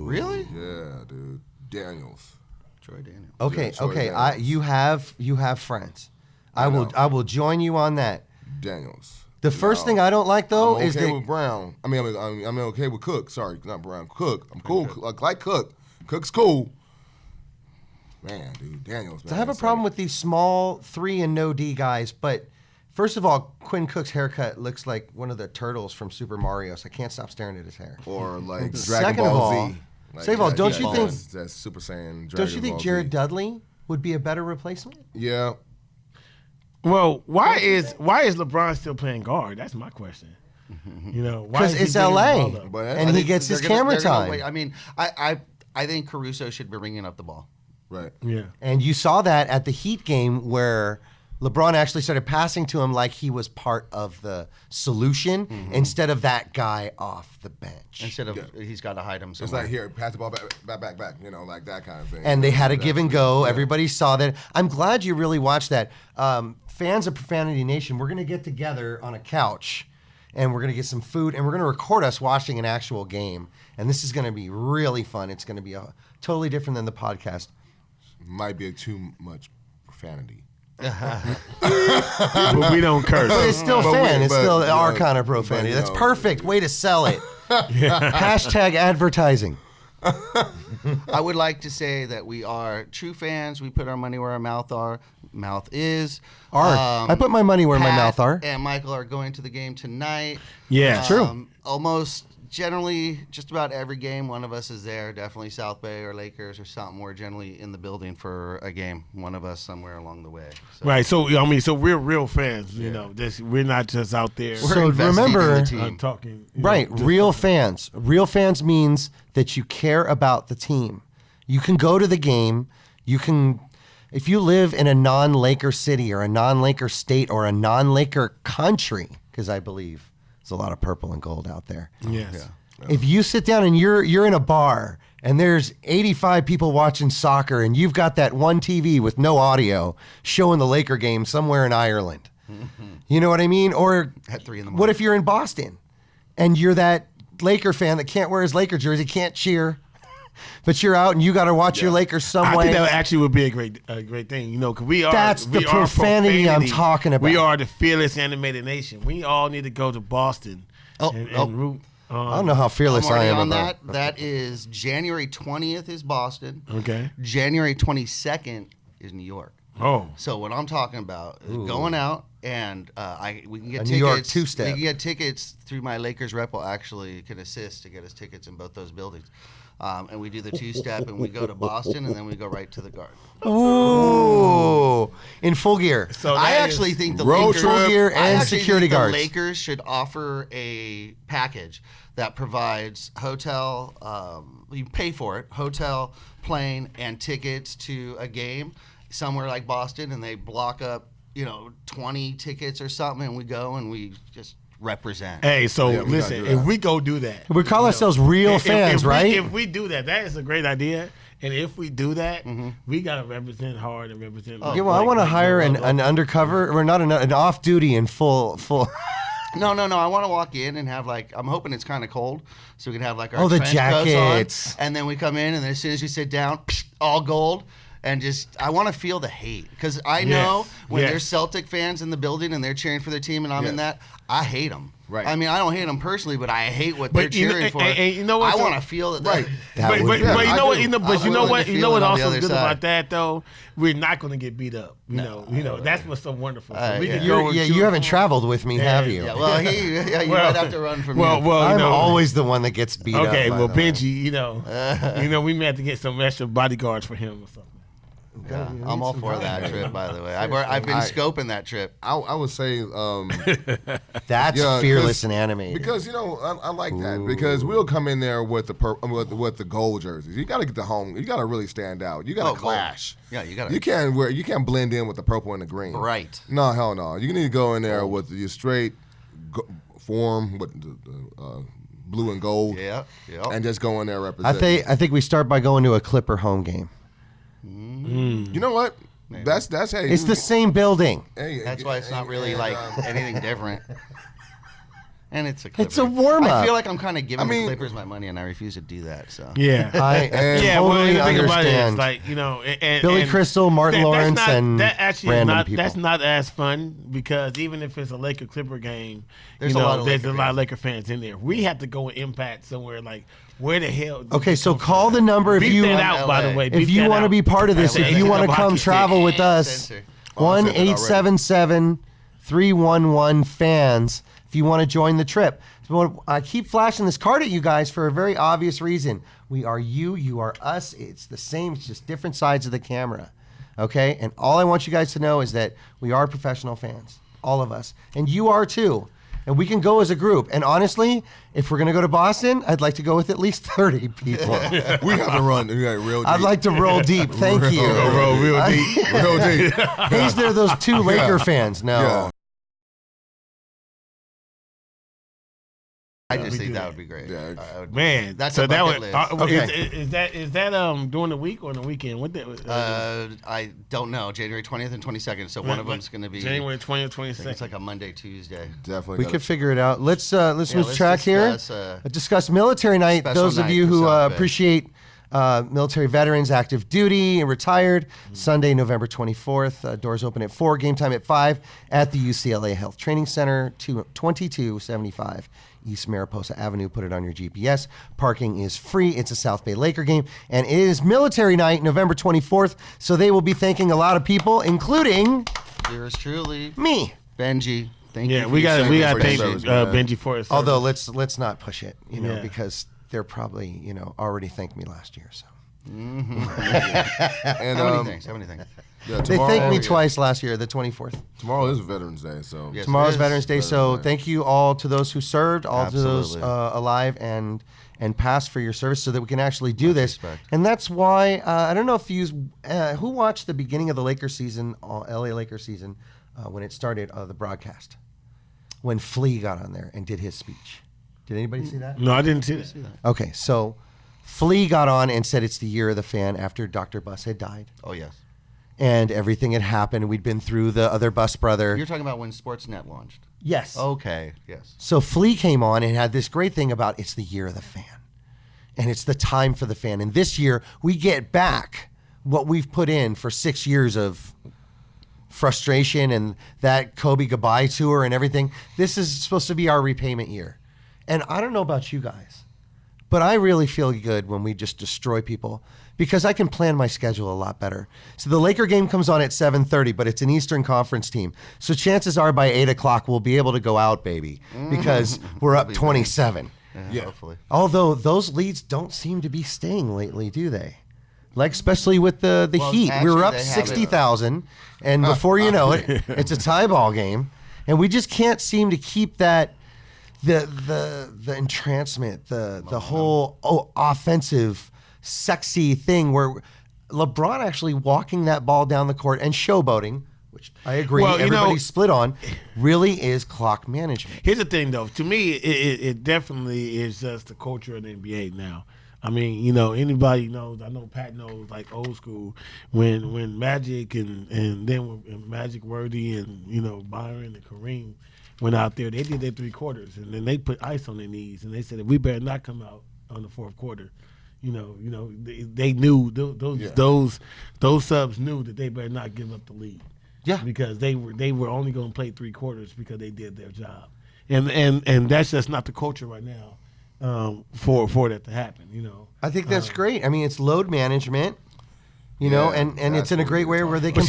Really? Yeah, dude, Daniels. Troy Daniels. Okay, Troy okay. Daniels. You have friends. I will join you on that. Daniels. The first thing I don't like though I'm is okay that with Brown. I mean, I'm okay with Cook. Sorry, not Brown. Cook. I'm cool. Like Cook. Cook's cool. Man, dude, Daniels. Man, I have a problem with these small 3 and no D guys, but first of all, Quinn Cook's haircut looks like one of the turtles from Super Mario, so I can't stop staring at his hair. or like Dragon Second of Ball all- Z. Like, second of all, don't you think- that's Super Saiyan? Don't you Dragon think Ball Jared Z. Dudley would be a better replacement? Yeah. Well, why is LeBron still playing guard? That's my question. Why Because is he it's bringing the LA, ball up? But and I he think gets his They're gonna- camera they're gonna time. wait. I mean, I think Caruso should be bringing up the ball. Right. Yeah. And you saw that at the Heat game where LeBron actually started passing to him like he was part of the solution instead of that guy off the bench. Instead of he's got to hide him It's somewhere. like here, pass the ball back, like that kind of thing. And they had a That- give and go. yeah. Everybody saw that. I'm glad you really watched that. Fans of proFANity Nation, we're going to get together on a couch and we're going to get some food and we're going to record us watching an actual game. And this is going to be really fun. It's going to be totally different than the podcast. Might be too much profanity. But we don't curse. But it's still But fan. we- It's but, still you our know, kind of but, profanity. you That's know. perfect way to sell it. Hashtag advertising. I would like to say that we are true fans. We put our money where our mouth is. I put my money where my Pat mouth are. And Michael are going to the game tonight. Yeah. True. Almost generally, just about every game, one of us is there. Definitely South Bay or Lakers or something. We're generally in the building for a game. One of us somewhere along the way. So. Right. So I mean, so we're real fans. You know, we're not just out there We're So invested in remember- the team. talking. Right, real fans. Real fans means that you care about the team. You can go to the game. You can, if you live in a non-Laker city or a non-Laker state or a non-Laker country, because I believe there's a lot of purple and gold out there. Yes. If you sit down and you're in a bar and there's 85 people watching soccer and you've got that one TV with no audio showing the Laker game somewhere in Ireland, you know what I mean? Or At 3 a.m. what if you're in Boston and you're that Laker fan that can't wear his Laker jersey, can't cheer, but you're out and you got to watch your Lakers some I way? think that actually would be a great thing, you know, because we are. That's the we are profanity I'm talking about. We are the fearless animated nation. We all need to go to Boston and root. I don't know how fearless I'm I already am on about that. That is January 20th is Boston. Okay. January 22nd is New York. Oh. So what I'm talking about is going out and we can get A tickets. New York two-step. We can get tickets through my Lakers rep will actually can assist to get us tickets in both those buildings. And we do the two-step and we go to Boston and then we go right to the Garden. Ooh, in full gear. So I that actually is- think the road Lakers, full gear I and actually security think guards. The Lakers should offer a package that provides hotel. You pay for it, hotel, plane, and tickets to a game somewhere like Boston, and they block up 20 tickets or something, and we go and we just represent. Hey, so Yeah, we listen, gotta do that. if we go do that, We call ourselves real if- fans, if we- right? If we do that, that is a great idea. And if we do that, we gotta represent hard and represent. Yeah, well, I want to hire an undercover, or not an off-duty and full. No. I want to walk in and have I'm hoping it's kind of cold, so we can have our Oh, the trench coats on, jackets. and then we come in, and then as soon as we sit down, all gold. And I want to feel the hate because I know when yes. there's Celtic fans in the building and they're cheering for their team and I'm in that, I hate them. Right. I mean, I don't hate them personally, but I hate what they're But you know- cheering for. and you know what, I though? want to feel that. Right. That But, would but, be- but you I know what? do. You know, but I'm you know willing what? to You know feel what it on the also other is good side. about that though? We're not going to get beat up. You know, that's what's so wonderful. So we can go and Yeah, cheer you haven't for- traveled with me, have you? Yeah, well, you Well- might have to run from Well, me. well, you I'm know, always the one that gets beat up. okay. by Well, the way. Benji, we may have to get some extra bodyguards for him or something. Yeah, I'm all for that trip, by the way. I've been scoping that trip. I would say That's Yeah, fearless 'cause- and animated. because I like that because we'll come in there with the gold jerseys. You got to get the home. You got to really stand out. You got to Oh, gold. clash. Yeah, you gotta- You can't blend in with the purple and the green. Right. No, hell no. You need to go in there with your straight form with the blue and gold. Yeah. And just go in there represent. I think we start by going to a Clipper home game. You know what? That's hey. It's the same building. Hey, That's why it's not really anything different. And it's a It's a Clipper. warm-up. I feel like I'm kind of giving I mean- the Clippers my money, and I refuse to do that. So Yeah. I Yeah, well, totally the thing about it is, understand. like, and Billy Crystal, Martin that's Lawrence, not, and that actually is random not, people. That's not as fun because even if it's a Laker Clipper game, There's a lot of there's Laker a lot of fans. Laker fans in there. We have to go and impact somewhere like where the hell? did Okay, you so come call from? the number if Beat you that out, by LA. the way. if Beat you that want to out. be part of this. LA. If you want to come Hockey travel with Censor. us, Oh, I said that already. 1-877-311 fans. If you want to join the trip. So I keep flashing this card at you guys for a very obvious reason. We are you are us. It's the same, it's just different sides of the camera. Okay? And all I want you guys to know is that we are professional fans. All of us. And you are too. And we can go as a group. And honestly, if we're going to go to Boston, I'd like to go with at least 30 people. We have to run. We got real deep. I'd like to roll deep. Thank you. Roll real deep. Real deep. He's there, those two Laker fans. No. Yeah. I just we think do that that. would be great. Yeah. I would- Man, That's so a that bucket would, list. Okay. is that during the week or the weekend? What the, I don't know. January 20th and 22nd. So one of them's going to be January 20th, I think 22nd. it's like a Monday, Tuesday. Definitely. We gotta- could figure it out. Let's lose let's track here. discuss, Discuss military night. special Those of night you for who South Bay. appreciate military veterans, active duty, and retired. Sunday, November 24th. Doors open at 4. Game time at 5 at the UCLA Health Training Center, 2275 East Mariposa Avenue. Put it on your GPS. Parking is free. It's a South Bay Laker game, and it is Military Night, November 24th. So they will be thanking a lot of people, including Yours truly, me. Benji. Thank you. Yeah, for we your got we service, got to thank service, Benji for his service. Although let's not push it, Yeah. because they're probably already thanked me last year. So And How many things? How many things? yeah, they tomorrow, thanked me twice last year, the 24th. Tomorrow is Veterans Day, so Yes. Tomorrow's it is. Veterans Day, so Veterans Day. thank you all to those who served, all to those Absolutely. alive and past for your service, so that we can actually do this. respect. And that's why I don't know if you who watched the beginning of the Lakers season, LA Lakers season, when it started, the broadcast, when Flea got on there and did his speech. Did anybody see that? No, I didn't see that. Okay, so Flea got on and said it's the year of the fan after Dr. Buss had died. Oh, yes. And everything had happened. We'd been through the other Buss brother. You're talking about when Sportsnet launched. Yes. Okay. Yes. So Flea came on and had this great thing about it's the year of the fan. And it's the time for the fan. And this year, we get back what we've put in for 6 years of frustration and that Kobe goodbye tour and everything. This is supposed to be our repayment year. And I don't know about you guys, but I really feel good when we just destroy people, because I can plan my schedule a lot better. So the Laker game comes on at 7:30, but it's an Eastern Conference team. So chances are by 8 o'clock we'll be able to go out, baby, because we're up 27. Yeah. Hopefully. Although those leads don't seem to be staying lately, do they? Like, especially with the Well, Heat. We actually, were up they have it. 60,000, and before you know it, it's a tie ball game. And we just can't seem to keep that, the entrancement, the whole offensive, sexy thing where LeBron actually walking that ball down the court and showboating, which I agree, Well, everybody's split on, really is clock management. Here's the thing, though. To me, it definitely is just the culture of the NBA now. I mean, anybody knows. I know Pat knows, like old school, when Magic and then when Magic Worthy and Byron and Kareem went out there, they did their 3 quarters, and then they put ice on their knees, and they said, we better not come out on the 4th quarter. They knew those subs knew that they better not give up the lead. Yeah. Because they were only going to play 3 quarters because they did their job, and that's just not the culture right now. For that to happen, I think that's great. I mean, it's load management, and it's in a great way where they can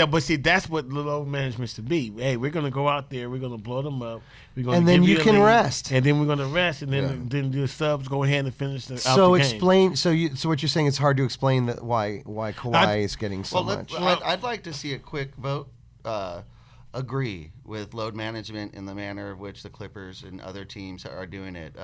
But see, that's what load management should be. Hey, we're gonna go out there, we're gonna blow them up, we're gonna And then give you the can lead, rest. and then we're gonna rest, and then the subs go ahead and finish out the game. explain. So what you're saying? It's hard to explain why Kawhi is getting so much. I'd like to see a quick vote. Agree with load management in the manner of which the Clippers and other teams are doing it.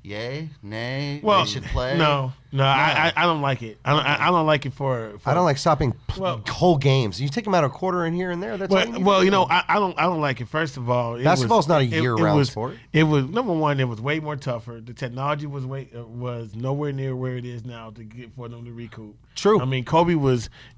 Yay, nay, Well, they should play. No, I don't like it. I don't like it for I don't like stopping Well- whole games. You take them out a quarter in here and there. That's all you need Well, to do. I don't like it. First of all, Basketball's not a it year-round was- sport. It was number one. It was way more tougher. The technology was was nowhere near where it is now to get for them to recoup. True. I mean, Kobe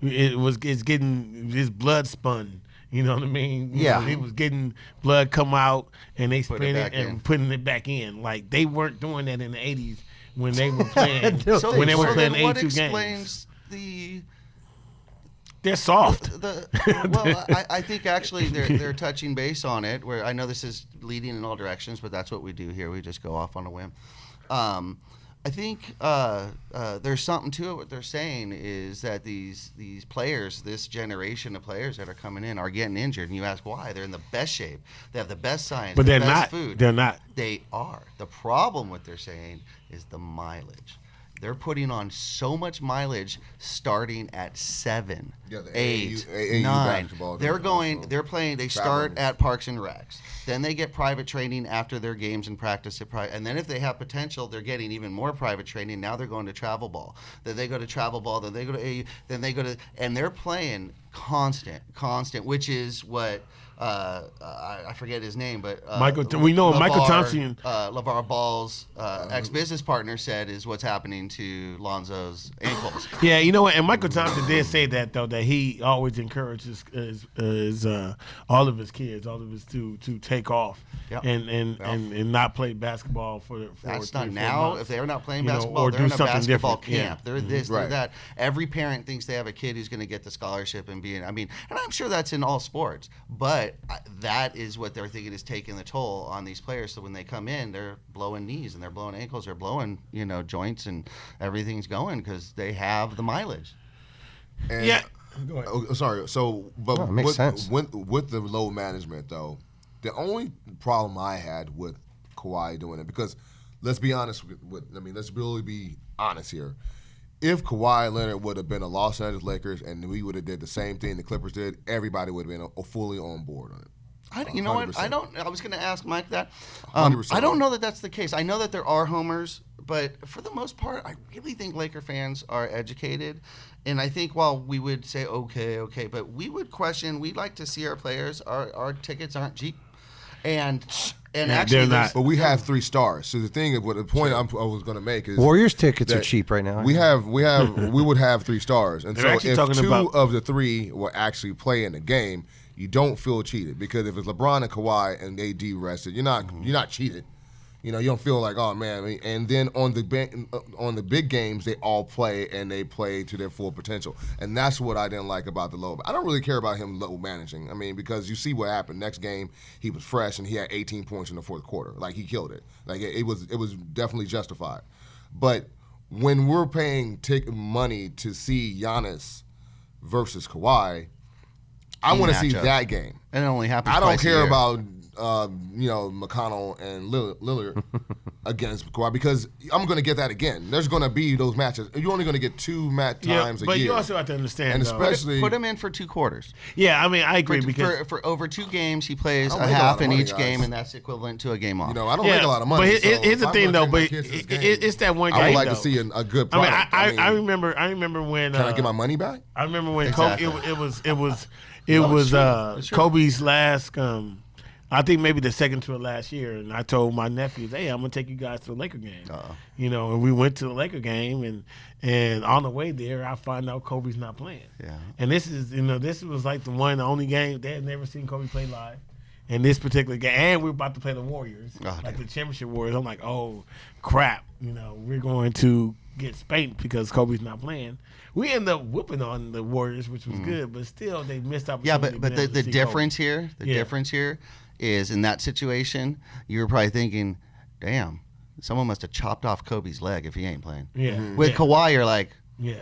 is getting his blood spun. You know what I mean? Yeah. He was getting blood come out, and they Put it spin it back in. and putting it back in. Like they weren't doing that in the '80s when they were playing. No, when they were so playing then what 82 games. explains the They're soft. well, I think actually they're touching base on it. Where I know this is leading in all directions, but that's what we do here. We just go off on a whim. I think there's something to it. What they're saying is that these players, this generation of players that are coming in, are getting injured, and you ask why? They're in the best shape. They have the best science. But the they're best not. Food. They're not. They are. The problem, what they're saying, is the mileage. They're putting on so much mileage starting at 7, Yeah, the 8, AAU 9. basketball They're games going. also. They're playing. They Traveling. start at Parks and Recs. Then they get private training after their games and practice at and then if they have potential, they're getting even more private training. Now they're going to travel ball. Then they go to travel ball. Then they go to AAU. Then they go to, and they're playing constant, which is what. I forget his name, but We know Michael LeVar- Thompson. LeVar Ball's ex-business partner said is what's happening to Lonzo's ankles. Yeah, you know what? And Michael Thompson did say that though, that he always encourages all of his kids, all of his to take off Yep. and not play basketball for That's 3 or not 4 now. months. If they're not playing You know, basketball, or they're do in a something basketball different. Yeah. camp. They're this, Right. they're that. Every parent thinks they have a kid who's going to get the scholarship and being. I mean, and I'm sure that's in all sports, but that is what they're thinking is taking the toll on these players. So when they come in, they're blowing knees and they're blowing ankles, they're blowing joints, and everything's going because they have the mileage. And, Yeah. Go ahead. Sorry. So, but No, it makes sense. with the load management though, the only problem I had with Kawhi doing it, because let's be honest let's really be honest here. If Kawhi Leonard would have been a Los Angeles Lakers and we would have did the same thing the Clippers did, everybody would have been fully on board on it. You know what? 100%. I was going to ask Mike that. 100%. I don't know that that's the case. I know that there are homers, but for the most part, I really think Laker fans are educated. And I think while we would say, okay, but we would question, we'd like to see our players, our tickets aren't cheap. And actually, they're not. But we have 3 stars. So the thing, the point I was going to make is Warriors tickets are that cheap right now. we would have 3 stars, and They're so actually if talking 2 about- of the 3 will actually play in the game, you don't feel cheated, because if it's LeBron and Kawhi and they rested, you're not cheated. You don't feel like, oh man. And then on the big games, they all play and they play to their full potential, and that's what I didn't like about the low. I don't really care about him low managing. I mean, because you see what happened next game. He was fresh and he had 18 points in the fourth quarter. Like, he killed it. Like, it was definitely justified. But when we're paying money to see Giannis versus Kawhi, I want to see matchup. that game. And it only happens I don't twice a care year. about McConnell and Lillard against Kawhi, because I'm going to get that again. There's going to be those matches. You're only going to get 2 times a year. But you also have to understand, And though. especially- Put him in for 2 quarters. Yeah, I mean, I agree because For over 2 games, he plays I a don't make a lot half of in money, each guys. game, and that's equivalent to a game off. I don't make a lot of money. But so here's if the I'm thing, gonna though. take my But kids to this game, it's that one game. I would like though. to see a good I mean, product. I remember when. Can I get my money back? I remember when Exactly. It was Kobe's last. I think maybe the second to the last year, and I told my nephews, "Hey, I'm gonna take you guys to the Laker game." And we went to the Laker game, and on the way there, I find out Kobe's not playing. Yeah. And this was like the only game they had never seen Kobe play live. In this particular game, and we're about to play the Warriors, like the championship Warriors. I'm like, oh crap, we're going to get spanked because Kobe's not playing. We end up whooping on the Warriors, which was good, but still they missed Yeah, opportunity. but the difference here, difference here is in that situation, you were probably thinking, damn, someone must have chopped off Kobe's leg if he ain't playing. Yeah. With Kawhi, you're like, Yeah.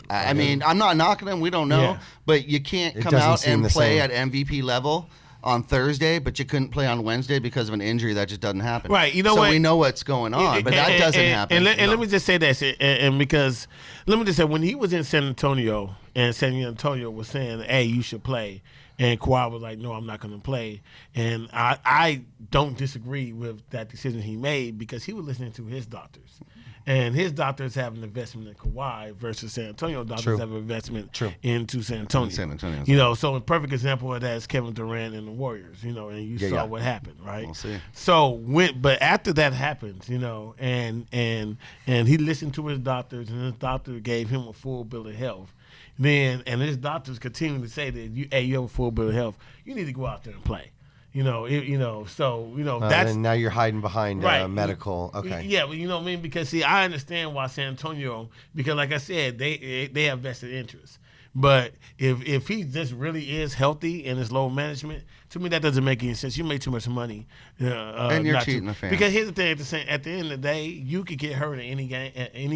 I mean, I'm not knocking him. We don't know. Yeah. But you can't It come doesn't out seem and the play same. at MVP level on Thursday, but you couldn't play on Wednesday because of an injury that just doesn't happen. Right, you know so what? we know what's going on, but that doesn't happen. And let me just say this, and because let me just say, when he was in San Antonio, and San Antonio was saying, "Hey, you should play," and Kawhi was like, "No, I'm not going to play," and I don't disagree with that decision he made, because he was listening to his doctors. And his doctors have an investment in Kawhi versus San Antonio doctors True. have an investment True. into San Antonio. San Antonio. So a perfect example of that is Kevin Durant and the Warriors, and you saw yeah. what happened, right? We'll see. So but after that happens, and he listened to his doctors, and his doctor gave him a full bill of health. And his doctors continue to say that you have a full bill of health, you need to go out there and play. That's and now you're hiding behind right. medical. Okay. Yeah, but you know what I mean? Because see, I understand why San Antonio, because like I said, they have vested interests. But if he just really is healthy and is low management, to me that doesn't make any sense. You make too much money, And you're not cheating to. the fans. Because here's the thing: at the end of the day, you could get hurt in any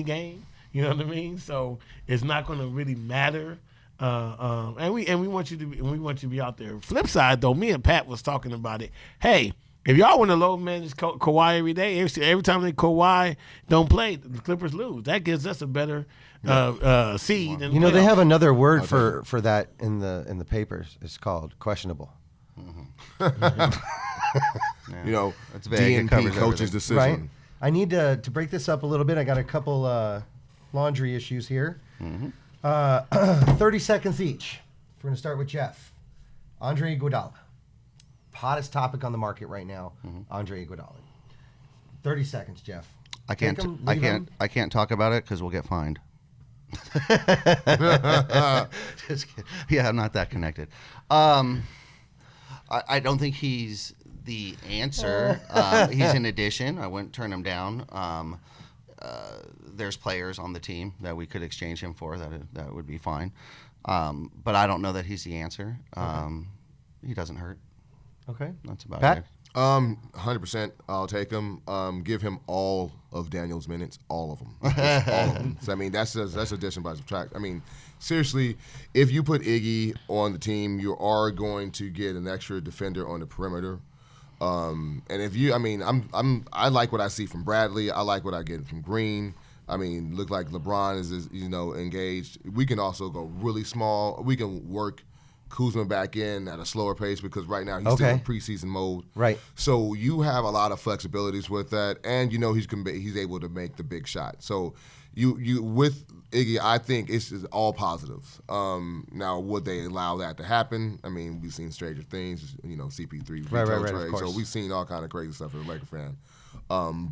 game. You know what I mean? So it's not going to really matter. And we want you to be out there. Flip side though, me and Pat was talking about it. Hey, if y'all want to low manage Kawhi every day, every time they Kawhi don't play, the Clippers lose. That gives us a better seed. In the They playoffs. have another word for that in the papers. It's called questionable. It's vague. It DNP covers coach's everything. decision. Right. I need to break this up a little bit. I got a couple laundry issues here. 30 seconds each. We're going to start with Jeff. Andre Iguodala. Hottest topic on the market right now. Andre Iguodala. 30 seconds, Jeff. I can't. Take 'em, I leave can't. 'em. I can't talk about it because we'll get fined. Just kidding. Yeah, I'm not that connected. I don't think he's the answer. He's an addition. I wouldn't turn him down. there's players on the team that we could exchange him for. That would be fine. But I don't know that he's the answer. He doesn't hurt. Okay. That's about Pat? it. 100%. I'll take him. Give him all of Daniel's minutes, all of them. Just all of them. So, I mean, that's addition by subtract. I mean, seriously, if you put Iggy on the team, you are going to get an extra defender on the perimeter. And if you, I mean, I like what I see from Bradley. I like what I get from Green. I mean, look like LeBron is engaged. We can also go really small. We can work Kuzma back in at a slower pace because right now he's still in preseason mode. Right. So you have a lot of flexibilities with that, and he's able to make the big shot. So you with Iggy, I think it's just all positives. Now, would they allow that to happen? I mean, we've seen stranger things. CP3 veto trade. Of So course. we've seen all kind of crazy stuff as a Laker fan.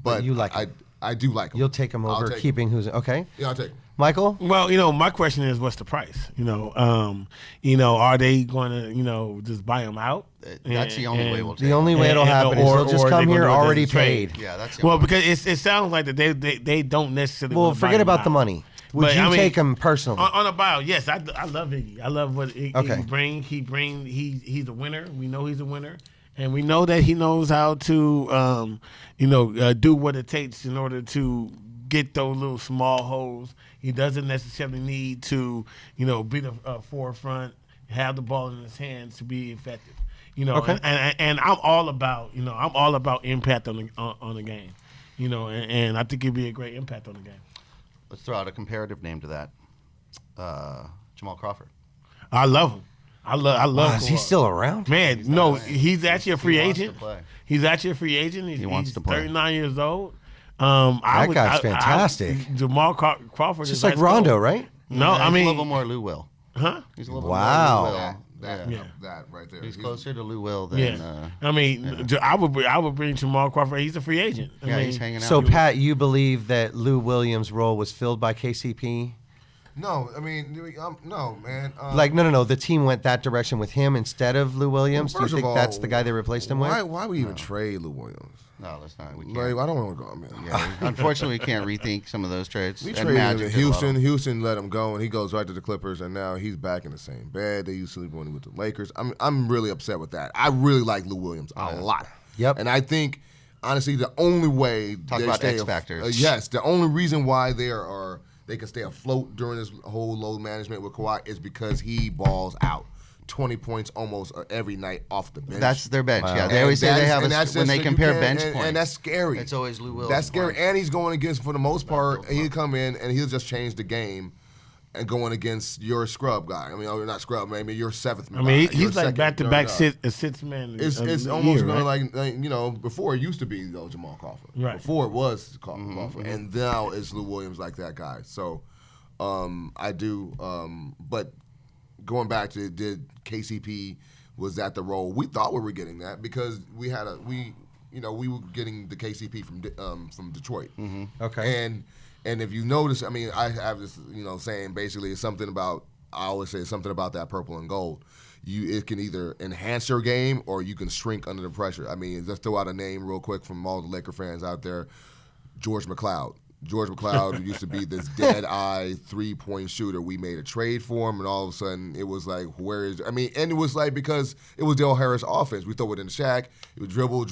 But you like him. I do like him. You'll take him over keeping who's okay. Yeah, I'll take him. Michael? Well, my question is, what's the price? Are they going to, just buy him out? That's the only way we'll take The only way it'll happen is he'll just come here already paid. Yeah, that's the Well, only because it sounds like that they don't necessarily. Well, wanna buy forget him about out. the money. Would But, you I mean, take him personally? On a buyout? Yes, I love Iggy. I love what Iggy brings. He's a winner. We know he's a winner, and we know that he knows how to do what it takes in order to get those little small holes. He doesn't necessarily need to be the forefront, have the ball in his hands to be effective. And I'm all about impact on the game. And I think he'd be a great impact on the game. Let's throw out a comparative name to that. Jamal Crawford. I love him. I love. Is he still around? Man, no, he's actually a free wants to agent. play. He's actually a free agent. He wants he's to play. 39 years old. That guy's fantastic. Jamal Crawford Just is like Rondo, right? No, He's I a mean, little more Lou Will. huh? He's a little Wow. more Lou Will. That right there. He's closer to Lou Will than. Yeah. I mean, I would bring Jamal Crawford. He's a free agent. I mean, He's hanging out. So, Pat, you believe that Lou Williams' role was filled by KCP? No, I mean, no, man. No. The team went that direction with him instead of Lou Williams. Do you First of think all, that's the guy they replaced him with? Why would we even trade Lou Williams? No, let's not. We can't. Like, I don't want to go, man. Yeah, unfortunately, we can't rethink some of those trades. We And traded him Magic to did a lot of Houston. them. Houston let him go, and he goes right to the Clippers, and now he's back in the same bed. They used to sleep when he went to the Lakers. I'm really upset with that. I really like Lou Williams a lot. Yep. And I think, honestly, the only way Talk they about stay X factors. Yes, the only reason why they can stay afloat during this whole load management with Kawhi is because he balls out. 20 points almost every night off the bench. That's their bench. Wow. Yeah, they always say they have and a, that's when just they so compare you bench can't- points. and that's scary. It's always Lou Will. That's scary, and he's going against, for the most part, he'll come in and he'll just change the game and going against your scrub guy. I mean, not scrub, maybe your seventh man. I mean, your he's like second, back-to-back your- six man. It's of the almost year, going right? like before it used to be Jamal Crawford. Right. Before it was Crawford, and now it's Lou Williams like that guy. So I do, but going back to did KCP. Was that the role? We thought we were getting that because we were getting the KCP from Detroit. Mm-hmm. Okay. And if you notice, I mean, I have this saying basically it's something about, I always say it's something about that purple and gold. It can either enhance your game or you can shrink under the pressure. I mean, let's throw out a name real quick from all the Laker fans out there, George McCloud. George McCloud used to be this dead-eye three-point shooter. We made a trade for him, and all of a sudden it was like, and it was like because it was Dale Harris' offense. We throw it in the shack. It would dribble.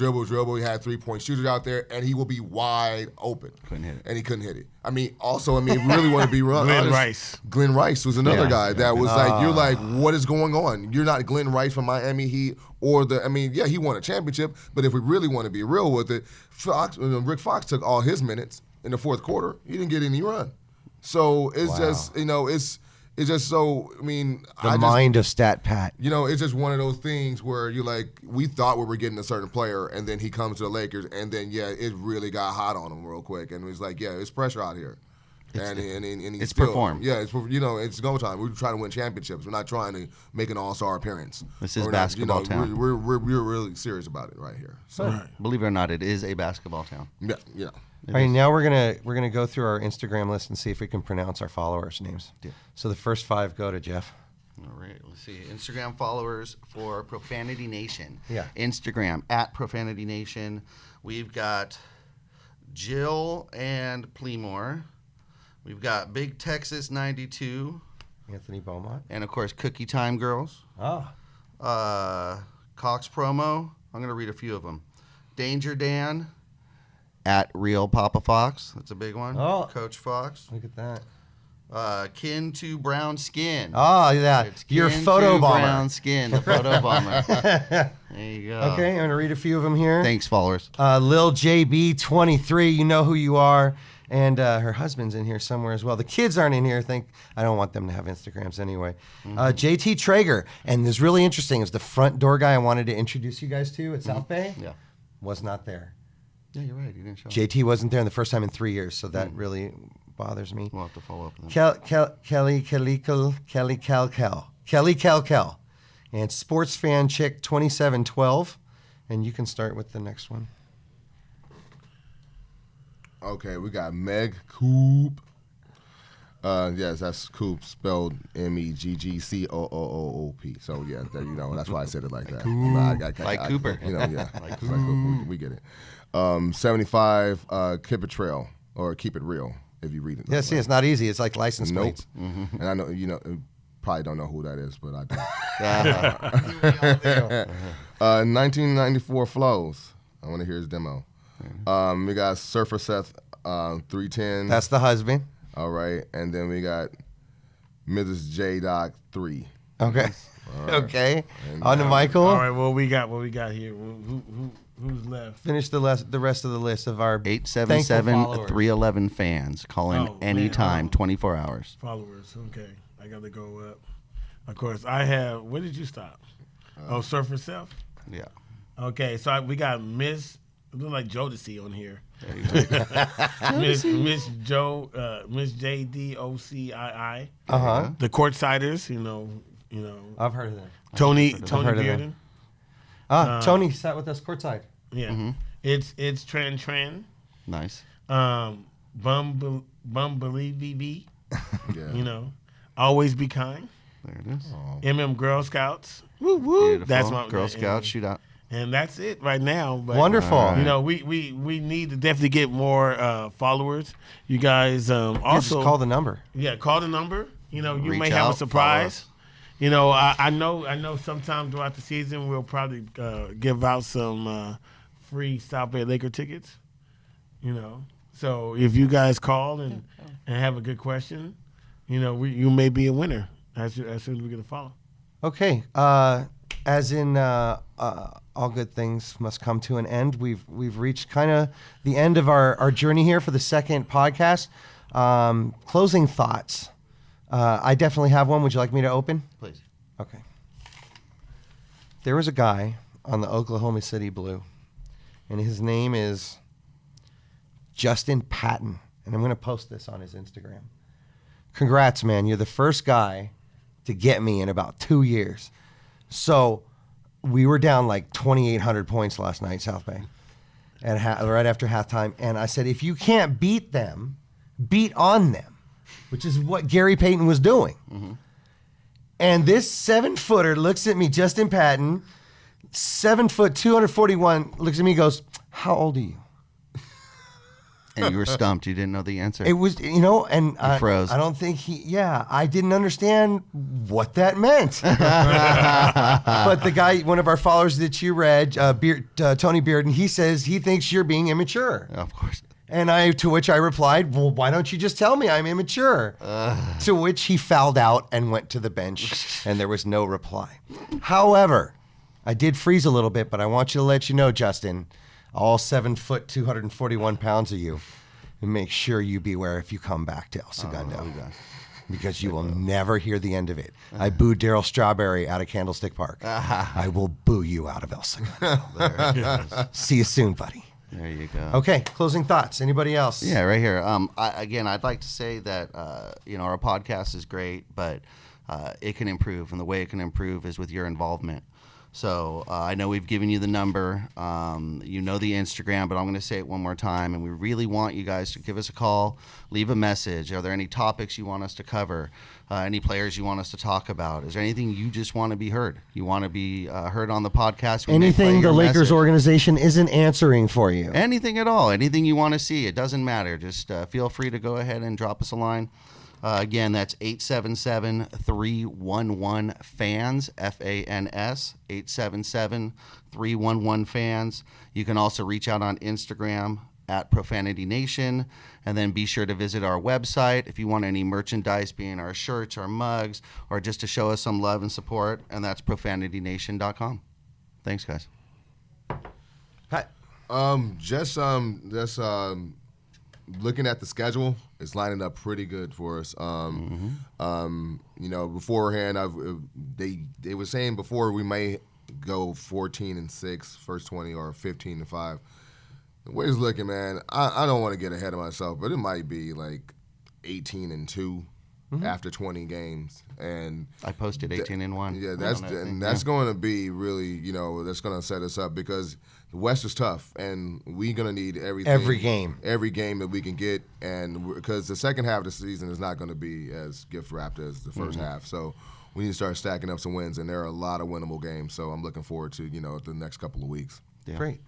He had three-point shooters out there, and he would be wide open. Couldn't hit it. And he couldn't hit it. I mean, really want to be honest, Rice. Glenn Rice was another Yeah. guy that was like, you're like, what is going on? You're not Glenn Rice from Miami Heat he won a championship, but if we really want to be real with it, Rick Fox took all his minutes in the fourth quarter. He didn't get any run. So it's just, it's just so, I mean. The mind of Stat Pat. It's just one of those things where you're like, we thought we were getting a certain player, and then he comes to the Lakers, and then, it really got hot on him real quick. And it was like, it's pressure out here. And he's it's still, performed. Yeah, it's go time. We're trying to win championships. We're not trying to make an all-star appearance. This is We're basketball not, town. We're really serious about it right here. So, Believe it or not, it is a basketball town. yeah. All right, now we're gonna go through our Instagram list and see if we can pronounce our followers' names. Yeah. So the first 5 go to Jeff. All right, let's see. Instagram followers for proFANity Nation. Yeah. Instagram at proFANity Nation. We've got Jill and Pleamore. We've got Big Texas 92. Anthony Beaumont. And, of course, Cookie Time Girls. Oh. Cox Promo. I'm going to read a few of them. Danger Dan. At Real Papa Fox. That's a big one. Oh. Coach Fox. Look at that. Kin to Brown Skin. Oh, yeah. It's Your Kin photo to bomber. Brown Skin, the photo bomber. There you go. Okay, I'm going to read a few of them here. Thanks, followers. Lil JB23, you know who you are. And her husband's in here somewhere as well. The kids aren't in here. I don't want them to have Instagrams anyway. JT Traeger. And this really interesting is the front door guy I wanted to introduce you guys to at South Bay. Yeah. Was not there. Yeah, you're right. You didn't show up. JT wasn't there the first time in 3 years, so that really bothers me. We'll have to follow up with him. Kelly Kel. And Sports Fan Chick 2712. And you can start with the next one. Okay, we got Meg Coop. Yes, that's Coop spelled MEGGCOOOP. So yeah, there you know. That's why I said it like that. Like Cooper. You know, yeah. Like Cooper. We get it. 75 Keep It Trail or Keep It Real if you read it. Yeah, see, it's not easy. It's like license Nope. plates. And I know you probably don't know who that is, but I do. 1994 Flows. I want to hear his demo. We got Surfer Seth 310. That's the husband. All right, and then we got Mrs. J Doc 3. Okay. Right. Okay. And On to Michael. All right, what we got here? Who's left? Finish the rest of the list of our 877-311 fans. Call in anytime, 24 hours. Followers. Okay, I got to go up. Of course, I have. Where did you stop? Surfer Self. Yeah. Okay, so we got Miss. It look like Jodeci on here. Miss JDOCII. The Courtsiders, you know. I've heard of them. Tony heard of Bearden. them. Tony sat with us courtside. Yeah. It's Tran. Nice. Bumblebee BB. Yeah. You know. Always Be Kind. There it is. MM Girl Scouts. Woo woo. Beautiful. That's my Girl Scout shootout. And that's it right now. But, Wonderful. You know, we need to definitely get more followers. You guys also just call the number. Yeah, call the number. You know, you Reach may have out, a surprise. You know, I know sometime throughout the season we'll probably give out some free South Bay Laker tickets. You know, so if you guys call and have a good question, you know, you may be a winner as soon as we get a follow. Okay. As in all good things must come to an end. We've reached kind of the end of our journey here for the second podcast. Closing thoughts. I definitely have one. Would you like me to open? Please. Okay. There was a guy on the Oklahoma City Blue, and his name is Justin Patton. And I'm going to post this on his Instagram. Congrats, man. You're the first guy to get me in about 2 years. So we were down like 2,800 points last night, South Bay, right after halftime. And I said, if you can't beat them, beat on them, which is what Gary Payton was doing. Mm-hmm. And this 7-footer looks at me, Justin Patton, 7 foot, 241, looks at me and goes, how old are you? And you were stumped. You didn't know the answer. It was, and I froze. I don't think I didn't understand what that meant. But the guy, one of our followers that you read, Tony Bearden, he says he thinks you're being immature. Of course. And to which I replied, well, why don't you just tell me I'm immature? To which he fouled out and went to the bench, and there was no reply. However, I did freeze a little bit, but I want you to let you know, Justin, all 7 foot, 241 pounds of you, and make sure you beware if you come back to El Segundo, because you will never hear the end of it. I booed Daryl Strawberry out of Candlestick Park. I will boo you out of El Segundo. See you soon, buddy. There you go. Okay, closing thoughts. Anybody else? Yeah, right here. I'd like to say that our podcast is great, but it can improve, and the way it can improve is with your involvement. So I know we've given you the number, you know the Instagram, but I'm going to say it one more time. And we really want you guys to give us a call, leave a message. Are there any topics you want us to cover? Any players you want us to talk about? Is there anything you just want to be heard? You want to be heard on the podcast? We may play Anything the your Lakers message. organization isn't answering for you. Anything at all. Anything you want to see. It doesn't matter. Just feel free to go ahead and drop us a line. Again, that's 877-311-FANS, F-A-N-S, 877-311-FANS. You can also reach out on Instagram at proFANity Nation, and then be sure to visit our website if you want any merchandise, being our shirts, our mugs, or just to show us some love and support, and that's profanitynation.com. Thanks, guys. Pat. Just looking at the schedule, it's lining up pretty good for us. You know, beforehand, they were saying before we may go 14-6, first 20, or 15-5. The way it's looking, man, I don't want to get ahead of myself, but it might be like 18-2 after 20 games. And I posted 18-1. Yeah, that's going to be really, you know, that's going to set us up because the West is tough, and we're going to need everything. Every game that we can get, and because the second half of the season is not going to be as gift-wrapped as the first half. So we need to start stacking up some wins, and there are a lot of winnable games. So I'm looking forward to, you know, the next couple of weeks. Yeah. Great.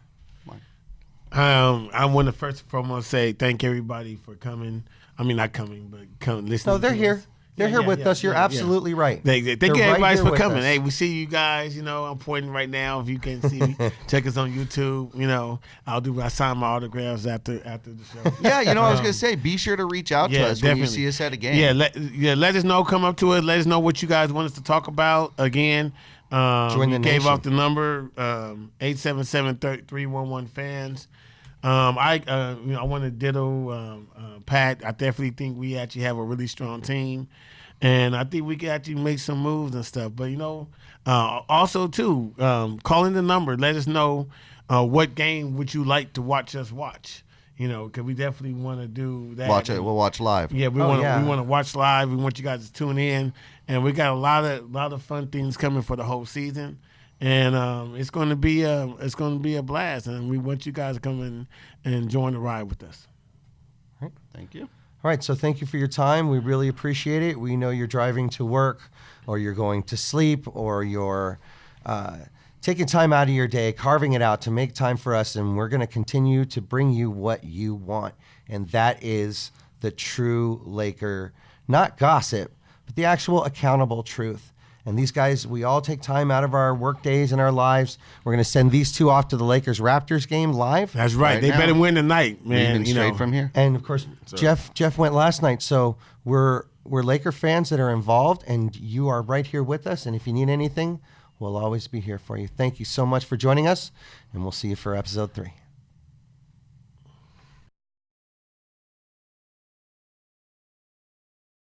I want to first and foremost say thank everybody for coming. I mean, not coming, but listening. No, they're to here. us. They're here with us. You're absolutely right. Thank you They're everybody right here for with coming. us. Hey, we see you guys. You know, I'm pointing right now. If you can see me, check us on YouTube. You know, I sign my autographs after the show. Yeah, you know, I was going to say, be sure to reach out to us when you see us at a game. Let us know. Come up to us. Let us know what you guys want us to talk about. Again, Join the gave nation. off the number 877-311-FANS. I want to ditto Pat. I definitely think we actually have a really strong team, and I think we can actually make some moves and stuff. But you know, also too, call in the number. Let us know what game would you like to watch us watch. You know, because we definitely want to do that. Watch it. We'll watch live. Yeah, we want to watch live. We want you guys to tune in, and we got a lot of fun things coming for the whole season. And it's going to be a blast, and we want you guys to come in and join the ride with us. Thank you. All right, so thank you for your time. We really appreciate it. We know you're driving to work, or you're going to sleep, or you're taking time out of your day, carving it out to make time for us, and we're going to continue to bring you what you want, and that is the true Laker, not gossip, but the actual accountable truth. And these guys, we all take time out of our work days and our lives. We're going to send these two off to the Lakers-Raptors game live. That's right. They now. better win tonight, man. Leaving straight from here. And of course, Jeff went last night. So we're Laker fans that are involved, and you are right here with us. And if you need anything, we'll always be here for you. Thank you so much for joining us, and we'll see you for episode 3.